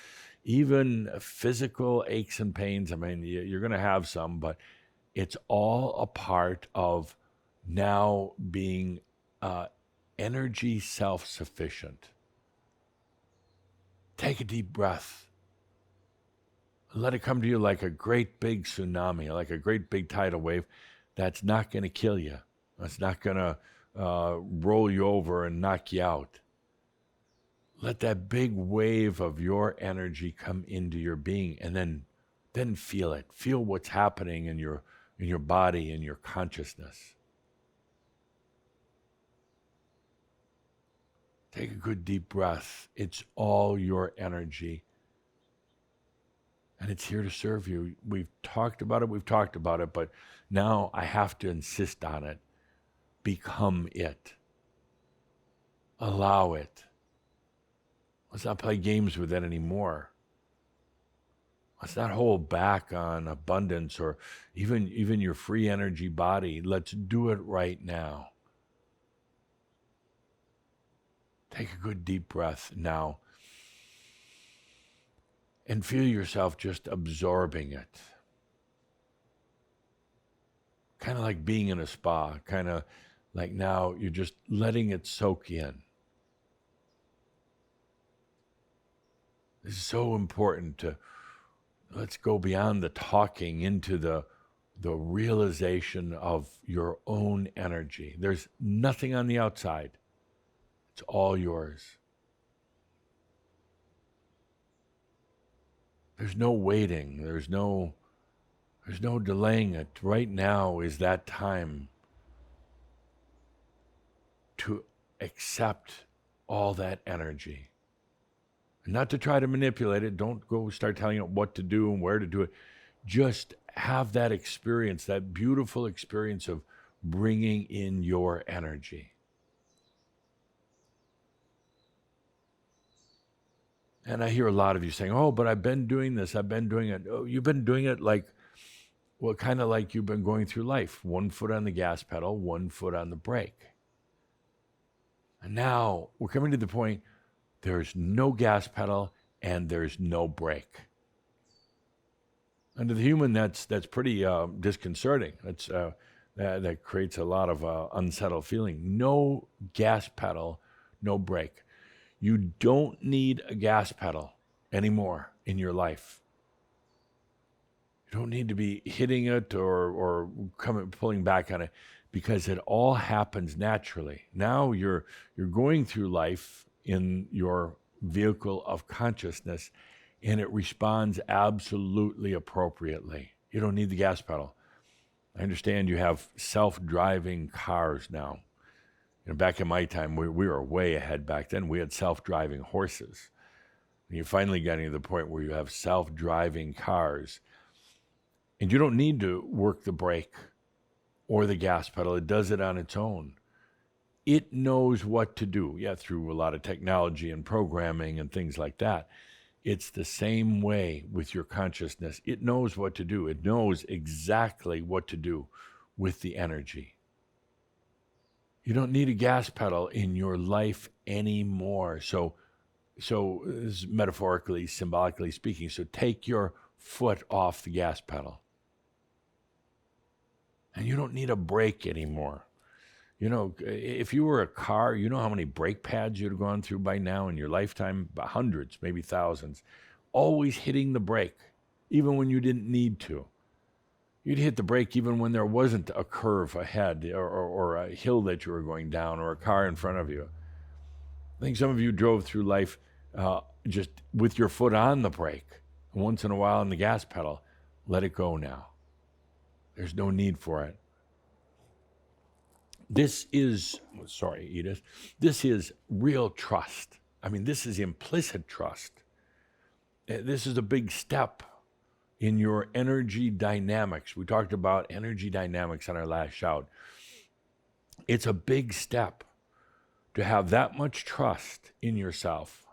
even physical aches and pains. I mean, you're going to have some, but it's all a part of now being energy self-sufficient. Take a deep breath. Let it come to you like a great big tsunami, like a great big tidal wave that's not going to kill you. That's not going to roll you over and knock you out. Let that big wave of your energy come into your being, and then feel it. Feel what's happening in your body, in your consciousness. Take a good deep breath. It's all your energy. And it's here to serve you. We've talked about it, but now I have to insist on it. Become it. Allow it. Let's not play games with it anymore. Let's not hold back on abundance or even your free energy body. Let's do it right now. Take a good deep breath now. And feel yourself just absorbing it. Kind of like being in a spa, kind of like now you're just letting it soak in. This is so important to let's go beyond the talking into the realization of your own energy. There's nothing on the outside. It's all yours. There's no waiting. There's no delaying it. Right now is that time to accept all that energy. And not to try to manipulate it. Don't go start telling it what to do and where to do it. Just have that experience, that beautiful experience of bringing in your energy. And I hear a lot of you saying, oh, but I've been doing this. I've been doing it. Oh, you've been doing it like, well, kind of like you've been going through life. 1 foot on the gas pedal, 1 foot on the brake. And now we're coming to the point, there's no gas pedal and there's no brake. And to the human, that's pretty disconcerting. That creates a lot of unsettled feeling. No gas pedal, no brake. You don't need a gas pedal anymore in your life. You don't need to be hitting it or pulling back on it, because it all happens naturally. Now you're going through life in your vehicle of consciousness, and it responds absolutely appropriately. You don't need the gas pedal. I understand you have self-driving cars now. Back in my time, we were way ahead back then. We had self-driving horses. And you're finally getting to the point where you have self-driving cars. And you don't need to work the brake or the gas pedal. It does it on its own. It knows what to do. Yeah, through a lot of technology and programming and things like that. It's the same way with your consciousness. It knows what to do. It knows exactly what to do with the energy. You don't need a gas pedal in your life anymore. So metaphorically, symbolically speaking, so take your foot off the gas pedal. And you don't need a brake anymore. You know, if you were a car, you know how many brake pads you'd have gone through by now in your lifetime? Hundreds, maybe thousands. Always hitting the brake, even when you didn't need to. You'd hit the brake even when there wasn't a curve ahead or a hill that you were going down or a car in front of you. I think some of you drove through life just with your foot on the brake. And once in a while on the gas pedal. Let it go now. There's no need for it. This is, sorry, Edith, this is real trust. I mean, this is implicit trust. This is a big step in your energy dynamics. We talked about energy dynamics on our last shout. It's a big step to have that much trust in yourself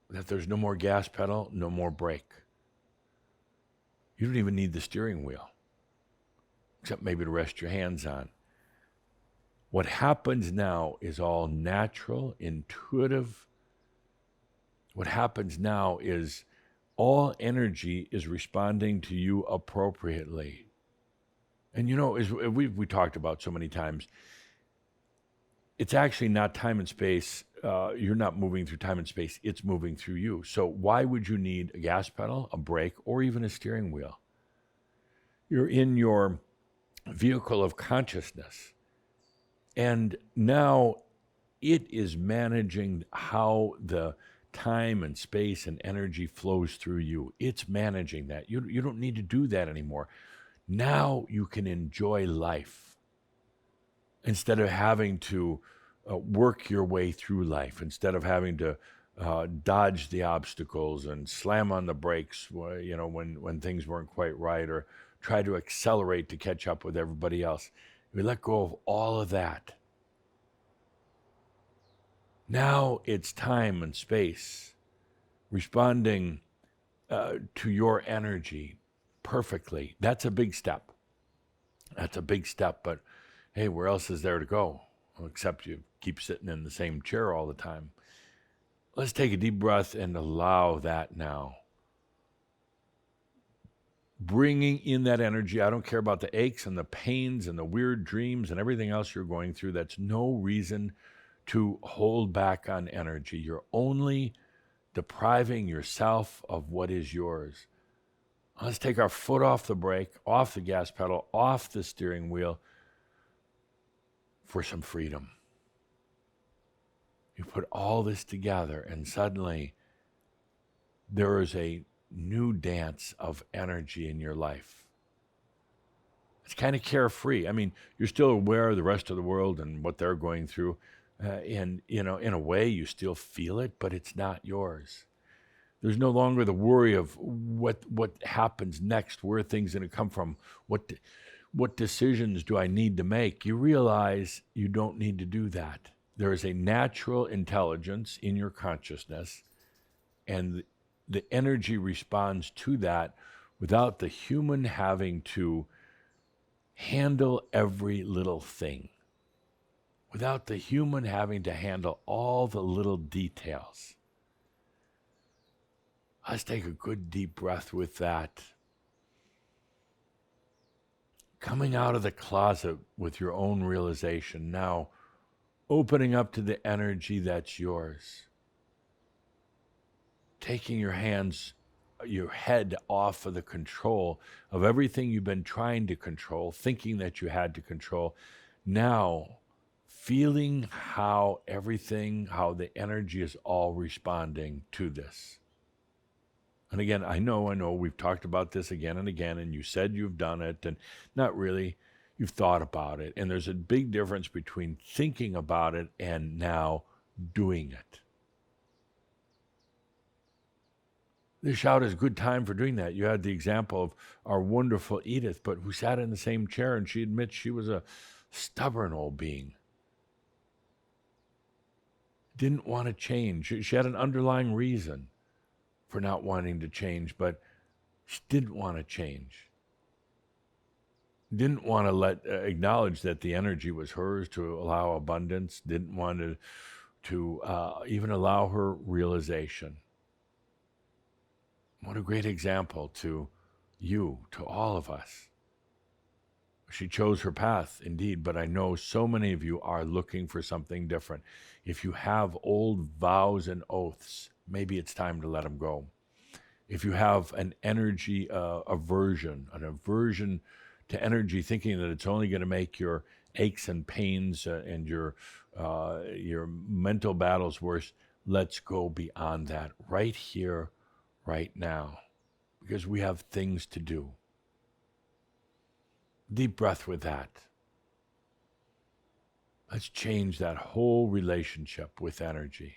that there's no more gas pedal, no more brake. You don't even need the steering wheel, except maybe to rest your hands on. What happens now is all natural, intuitive. What happens now is all energy is responding to you appropriately. And you know, as we talked about so many times, it's actually not time and space. You're not moving through time and space. It's moving through you. So why would you need a gas pedal, a brake, or even a steering wheel? You're in your vehicle of consciousness. And now it is managing how the time and space and energy flows through you. It's managing that. You don't need to do that anymore. Now you can enjoy life instead of having to work your way through life, instead of having to dodge the obstacles and slam on the brakes, you know, when things weren't quite right, or try to accelerate to catch up with everybody else. We let go of all of that. Now it's time and space responding to your energy perfectly. That's a big step. That's a big step, but hey, where else is there to go? Well, except you keep sitting in the same chair all the time. Let's take a deep breath and allow that now. Bringing in that energy. I don't care about the aches and the pains and the weird dreams and everything else you're going through. That's no reason to hold back on energy. You're only depriving yourself of what is yours. Let's take our foot off the brake, off the gas pedal, off the steering wheel for some freedom. You put all this together, and suddenly there is a new dance of energy in your life. It's kind of carefree. I mean, you're still aware of the rest of the world and what they're going through. And, in a way, you still feel it, but it's not yours. There's no longer the worry of what happens next, where things are going to come from, what decisions do I need to make. You realize you don't need to do that. There is a natural intelligence in your consciousness, and the energy responds to that without the human having to handle every little thing, without the human having to handle all the little details. Let's take a good deep breath with that. Coming out of the closet with your own realization, now opening up to the energy that's yours. Taking your head off of the control of everything you've been trying to control, thinking that you had to control. Now, feeling how the energy is all responding to this. And again, I know, we've talked about this again and again, and you said you've done it, and not really, you've thought about it. And there's a big difference between thinking about it and now doing it. This shout is a good time for doing that. You had the example of our wonderful Edith, but who sat in the same chair, and she admits she was a stubborn old being. Didn't want to change. She had an underlying reason for not wanting to change, but she didn't want to change. Didn't want to acknowledge that the energy was hers to allow abundance. Didn't want to even allow her realization. What a great example to you, to all of us. She chose her path, indeed, but I know so many of you are looking for something different. If you have old vows and oaths, maybe it's time to let them go. If you have an energy aversion to energy, thinking that it's only going to make your aches and pains and your mental battles worse, let's go beyond that right here, right now, because we have things to do. Deep breath with that. Let's change that whole relationship with energy.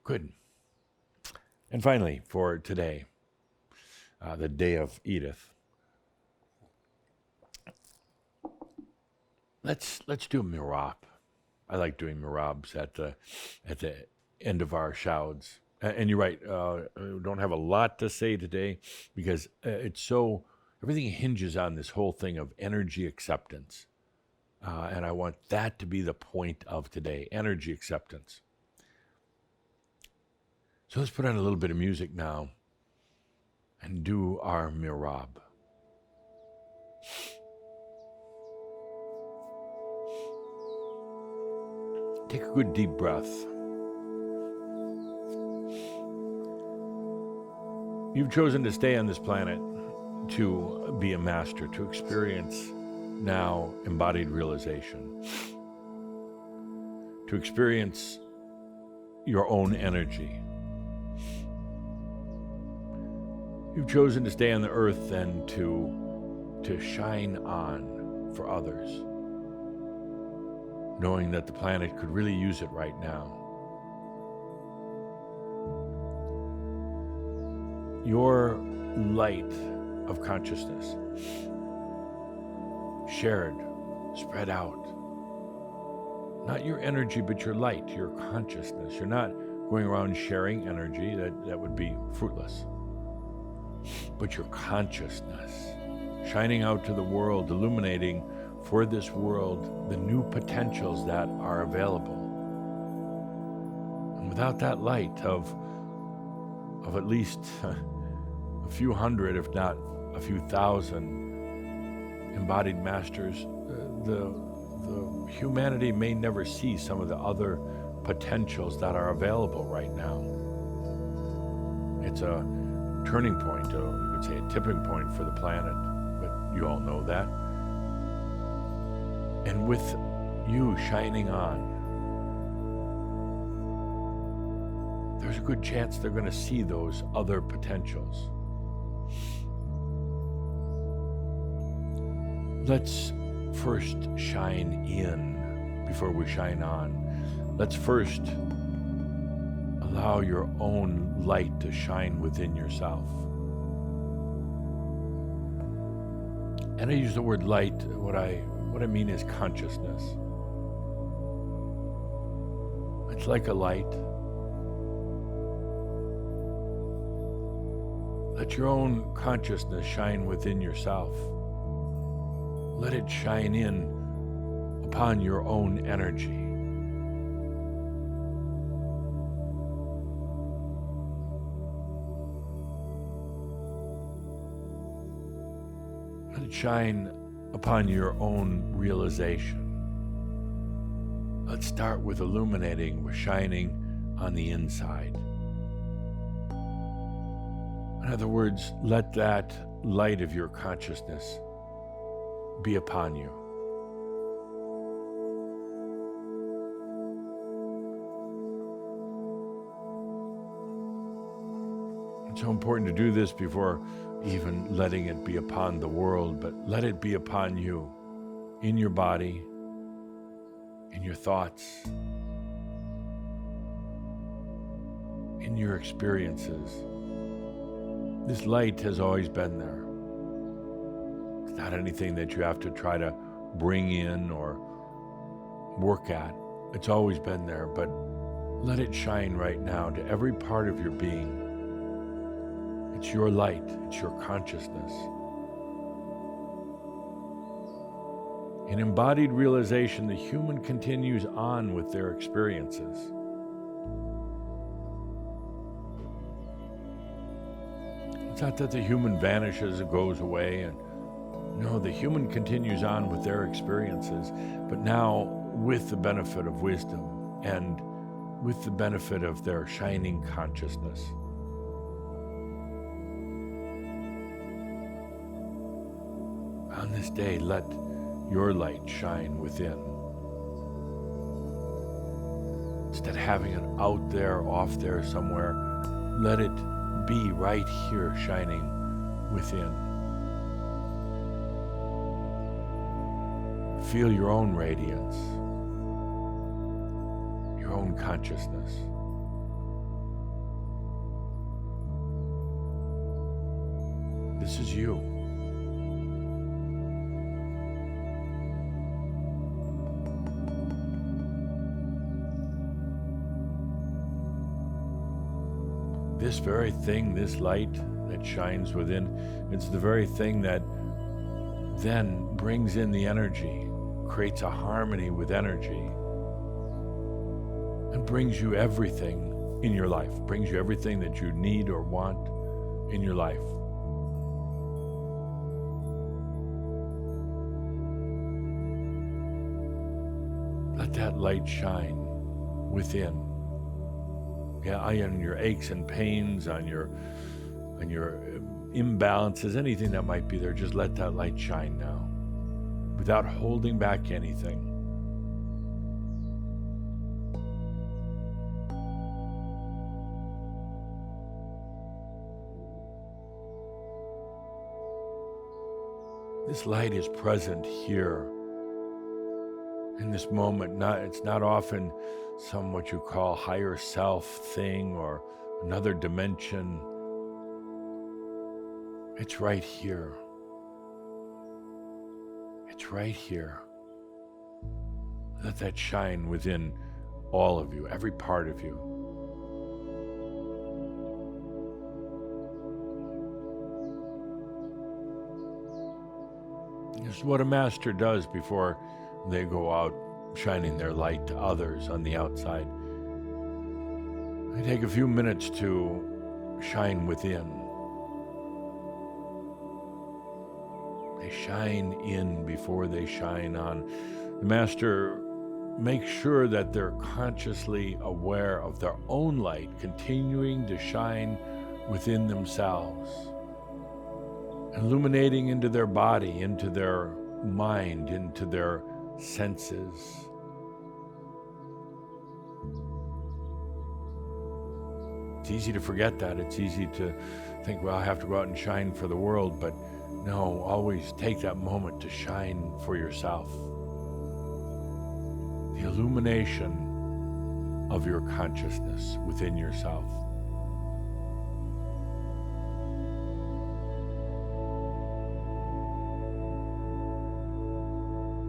Good. And finally, for today, the day of Edith, let's do a mirab. I like doing mirabs at the end of our shouds. And you're right, we don't have a lot to say today because everything hinges on this whole thing of energy acceptance. And I want that to be the point of today, energy acceptance. So let's put on a little bit of music now and do our mirab. Take a good deep breath. You've chosen to stay on this planet to be a master, to experience now embodied realization, to experience your own energy. You've chosen to stay on the earth and to shine on for others, knowing that the planet could really use it right now. Your light of consciousness, shared, spread out. Not your energy, but your light, your consciousness. You're not going around sharing energy, that would be fruitless. But your consciousness, shining out to the world, illuminating for this world the new potentials that are available. And without that light of at least a few hundred, if not a few thousand embodied masters, the humanity may never see some of the other potentials that are available right now. It's a turning point, you could say a tipping point for the planet, but you all know that. And with you shining on, there's a good chance they're going to see those other potentials. Let's first shine in before we shine on. Let's first allow your own light to shine within yourself. And I use the word light, what I mean is consciousness. It's like a light. Let your own consciousness shine within yourself. Let it shine in upon your own energy. Let it shine upon your own realization. Let's start with illuminating, with shining on the inside. In other words, let that light of your consciousness be upon you. It's so important to do this before even letting it be upon the world, but let it be upon you, in your body, in your thoughts, in your experiences. This light has always been there. It's not anything that you have to try to bring in or work at. It's always been there, but let it shine right now to every part of your being. It's your light, it's your consciousness. In embodied realization, the human continues on with their experiences. It's not that the human vanishes or goes away, and no, the human continues on with their experiences, but now with the benefit of wisdom and with the benefit of their shining consciousness. On this day, let your light shine within. Instead of having it out there, off there somewhere, let it be right here shining within. Feel your own radiance, your own consciousness. This is you. This very thing, this light that shines within, it's the very thing that then brings in the energy, creates a harmony with energy, and brings you everything in your life, brings you everything that you need or want in your life. Let that light shine within. Yeah, on your aches and pains, on your imbalances, anything that might be there, just let that light shine now, without holding back anything. This light is present here in this moment. It's not often some what you call higher self thing or another dimension. It's right here. It's right here. Let that shine within all of you, every part of you. This is what a master does before they go out shining their light to others on the outside. They take a few minutes to shine within. They shine in before they shine on. The Master makes sure that they're consciously aware of their own light continuing to shine within themselves, illuminating into their body, into their mind, into their senses. It's easy to forget that. It's easy to think, well, I have to go out and shine for the world, but no, always take that moment to shine for yourself. The illumination of your consciousness within yourself.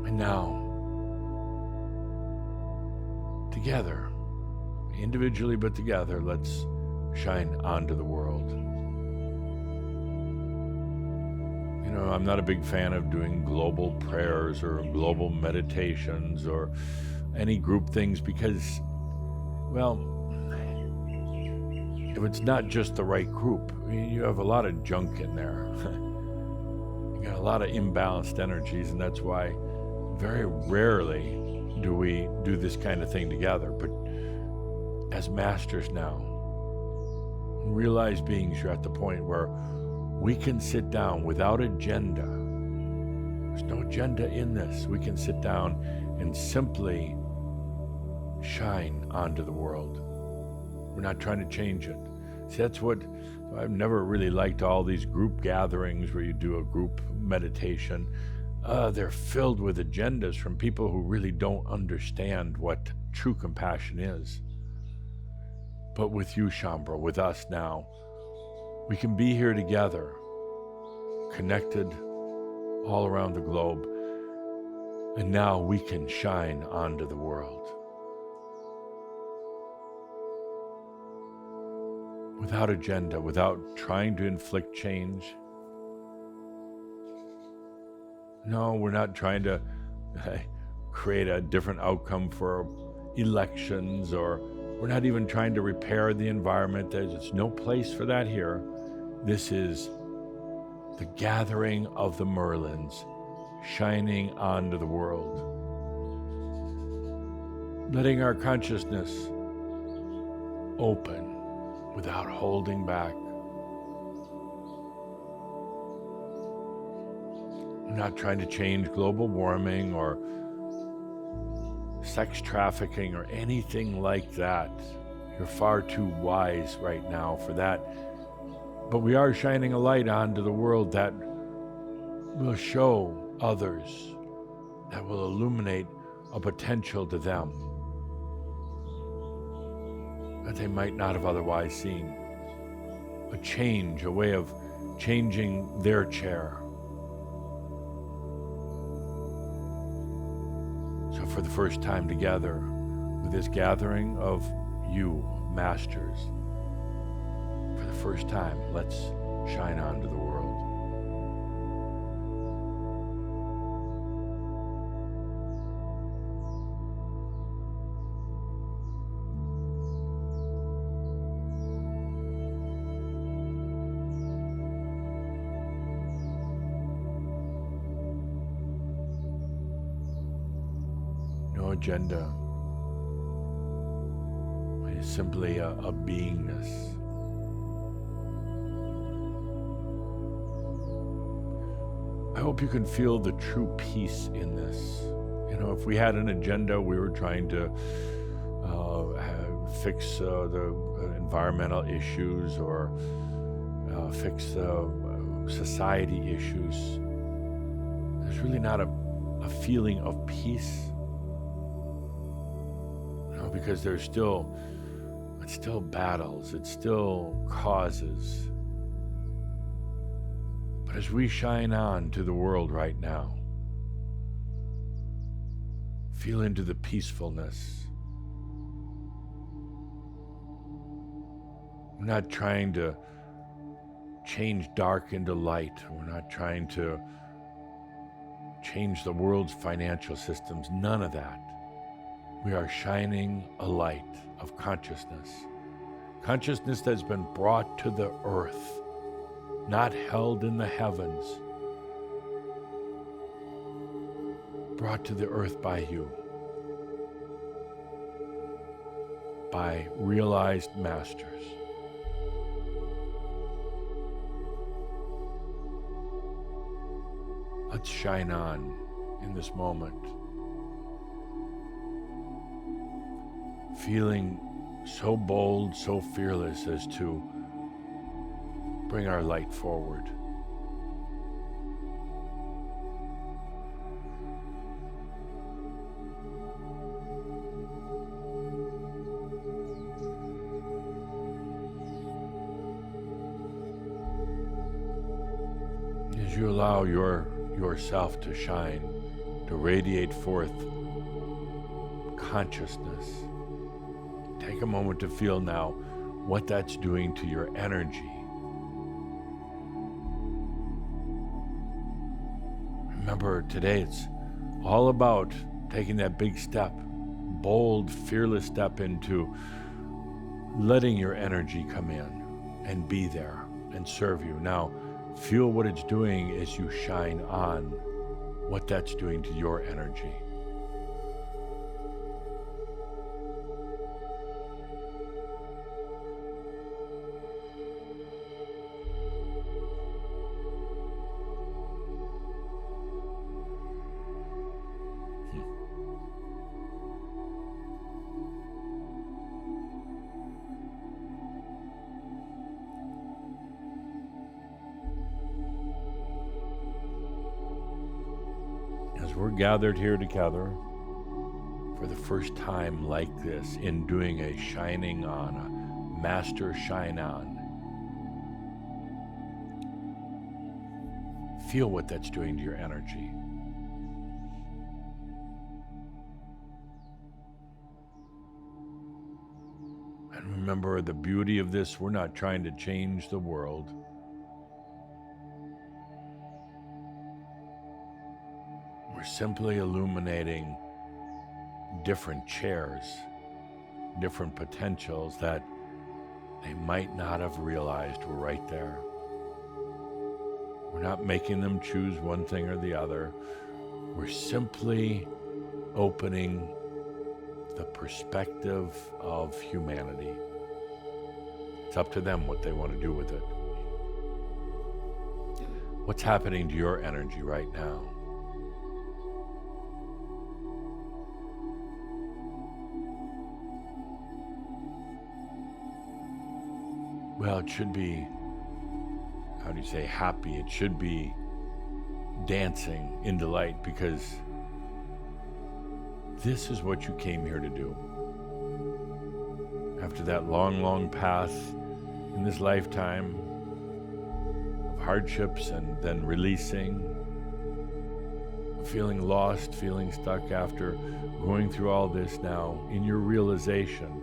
And now, together, individually but together, let's shine onto the world. You know, I'm not a big fan of doing global prayers or global meditations or any group things because, well, if it's not just the right group, you have a lot of junk in there. You got a lot of imbalanced energies, and that's why very rarely do we do this kind of thing together. But as masters now, realized beings, you're at the point where we can sit down without agenda. There's no agenda in this. We can sit down and simply shine onto the world. We're not trying to change it. See, that's what I've never really liked all these group gatherings where you do a group meditation. They're filled with agendas from people who really don't understand what true compassion is. But with you, Shaumbra, with us now, we can be here together, connected all around the globe, and now we can shine onto the world. Without agenda, without trying to inflict change. No, we're not trying to create a different outcome for elections, or we're not even trying to repair the environment. There's no place for that here. This is the gathering of the Merlins, shining onto the world. Letting our consciousness open without holding back. We're not trying to change global warming or sex trafficking or anything like that. You're far too wise right now for that. But we are shining a light onto the world that will show others, that will illuminate a potential to them that they might not have otherwise seen. A change, a way of changing their chair. So for the first time together, with this gathering of you, masters, for the first time, let's shine onto the world. No agenda. It's simply a beingness. I hope you can feel the true peace in this. You know, if we had an agenda, we were trying to fix the environmental issues or fix society issues, there's really not a feeling of peace. You know, because it's still battles, it's still causes. But as we shine on to the world right now, feel into the peacefulness. We're not trying to change dark into light. We're not trying to change the world's financial systems. None of that. We are shining a light of consciousness. Consciousness that's been brought to the earth, not held in the heavens. brought to the earth by you, by realized masters. Let's shine on in this moment, feeling so bold, so fearless as to bring our light forward. As you allow yourself to shine, to radiate forth consciousness, take a moment to feel now what that's doing to your energy. Remember, today it's all about taking that big step, bold, fearless step into letting your energy come in and be there and serve you. Now, feel what it's doing as you shine on, what that's doing to your energy. As we're gathered here together for the first time like this, in doing a shining on, a master shine on, feel what that's doing to your energy. And remember the beauty of this, we're not trying to change the world. We're simply illuminating different chairs, different potentials that they might not have realized were right there. We're not making them choose one thing or the other. We're simply opening the perspective of humanity. It's up to them what they want to do with it. What's happening to your energy right now? Well, it should be, how do you say, happy. It should be dancing in delight, because this is what you came here to do. After that long, long path in this lifetime of hardships and then releasing, feeling lost, feeling stuck, after going through all this now, in your realization,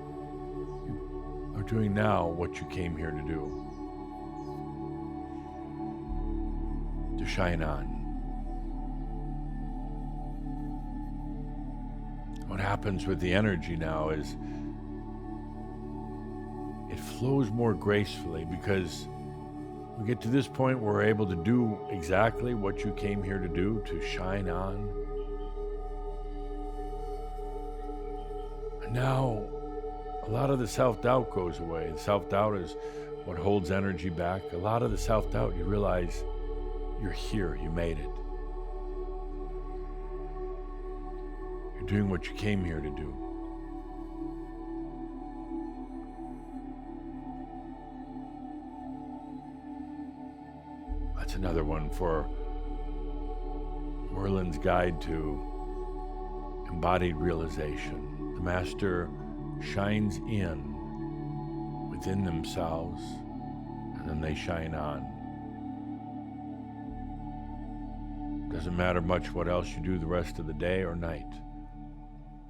are doing now what you came here to do. To shine on. What happens with the energy now is it flows more gracefully, because we get to this point where we're able to do exactly what you came here to do, to shine on. And now a lot of the self-doubt goes away. Self-doubt is what holds energy back. A lot of the self-doubt, you realize you're here, you made it. You're doing what you came here to do. That's another one for Merlin's Guide to Embodied Realization. The Master shines in within themselves, and then they shine on. Doesn't matter much what else you do the rest of the day or night.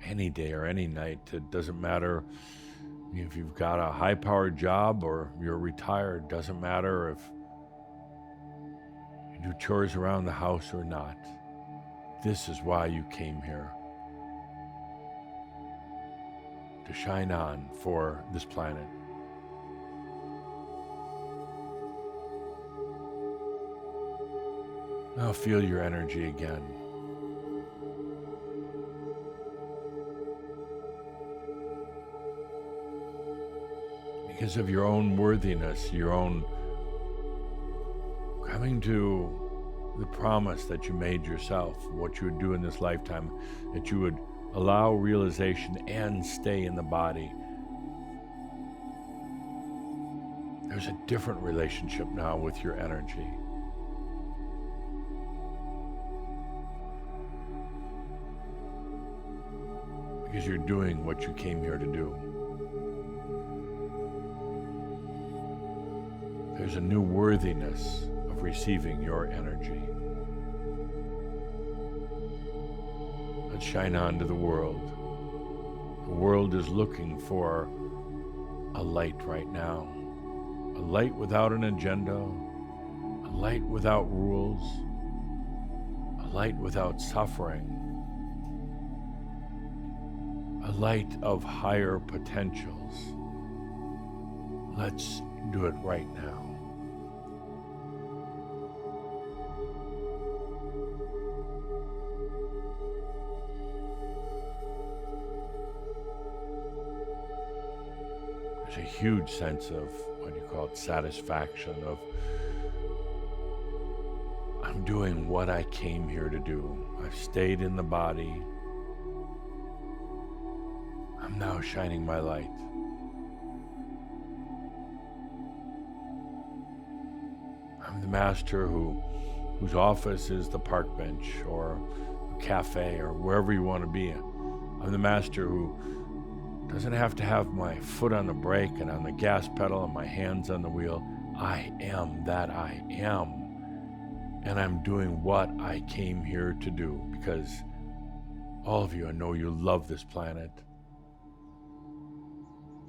Any day or any night. It doesn't matter if you've got a high-powered job or you're retired. Doesn't matter if you do chores around the house or not. This is why you came here. To shine on for this planet. Now feel your energy again. because of your own worthiness, your own coming to the promise that you made yourself, what you would do in this lifetime, that you would allow realization and stay in the body. There's a different relationship now with your energy. Because you're doing what you came here to do. There's a new worthiness of receiving your energy. Let's shine on to the world. The world is looking for a light right now. A light without an agenda. A light without rules. A light without suffering. A light of higher potentials. Let's do it right now. There's a huge sense of, what do you call it, satisfaction of, I'm doing what I came here to do. I've stayed in the body. I'm now shining my light. I'm the master whose office is the park bench or a cafe or wherever you want to be. I'm the master who doesn't have to have my foot on the brake and on the gas pedal and my hands on the wheel. I am that I am. And I'm doing what I came here to do, because all of you, I know you love this planet.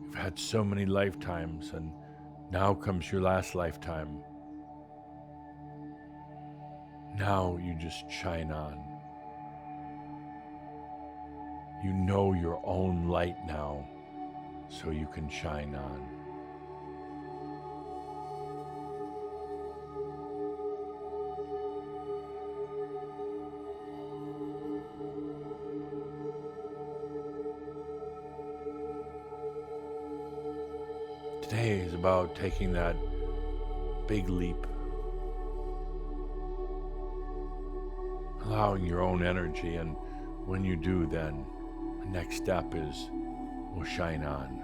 You've had so many lifetimes, and now comes your last lifetime. Now you just shine on. You know your own light now, so you can shine on. Today is about taking that big leap, allowing your own energy, and when you do, then the next step is we'll shine on.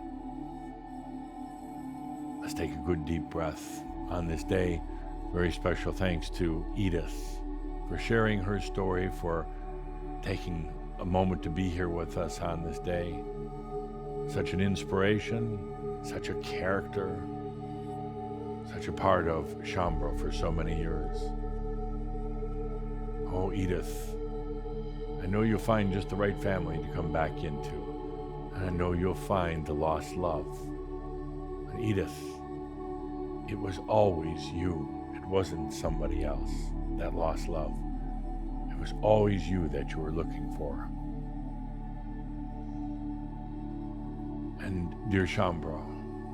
Let's take a good deep breath on this day. Very special thanks to Edith for sharing her story, for taking a moment to be here with us on this day. Such an inspiration, such a character, such a part of Shaumbra for so many years. Oh, Edith, I know you'll find just the right family to come back into, and I know you'll find the lost love. And Edith, it was always you. It wasn't somebody else, that lost love. It was always you that you were looking for. And dear Shaumbra,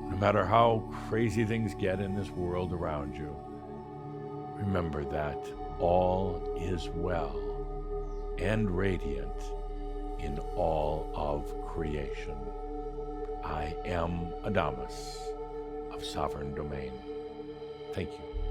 no matter how crazy things get in this world around you, remember that all is well and radiant in all of creation. I am Adamus of Sovereign Domain. Thank you.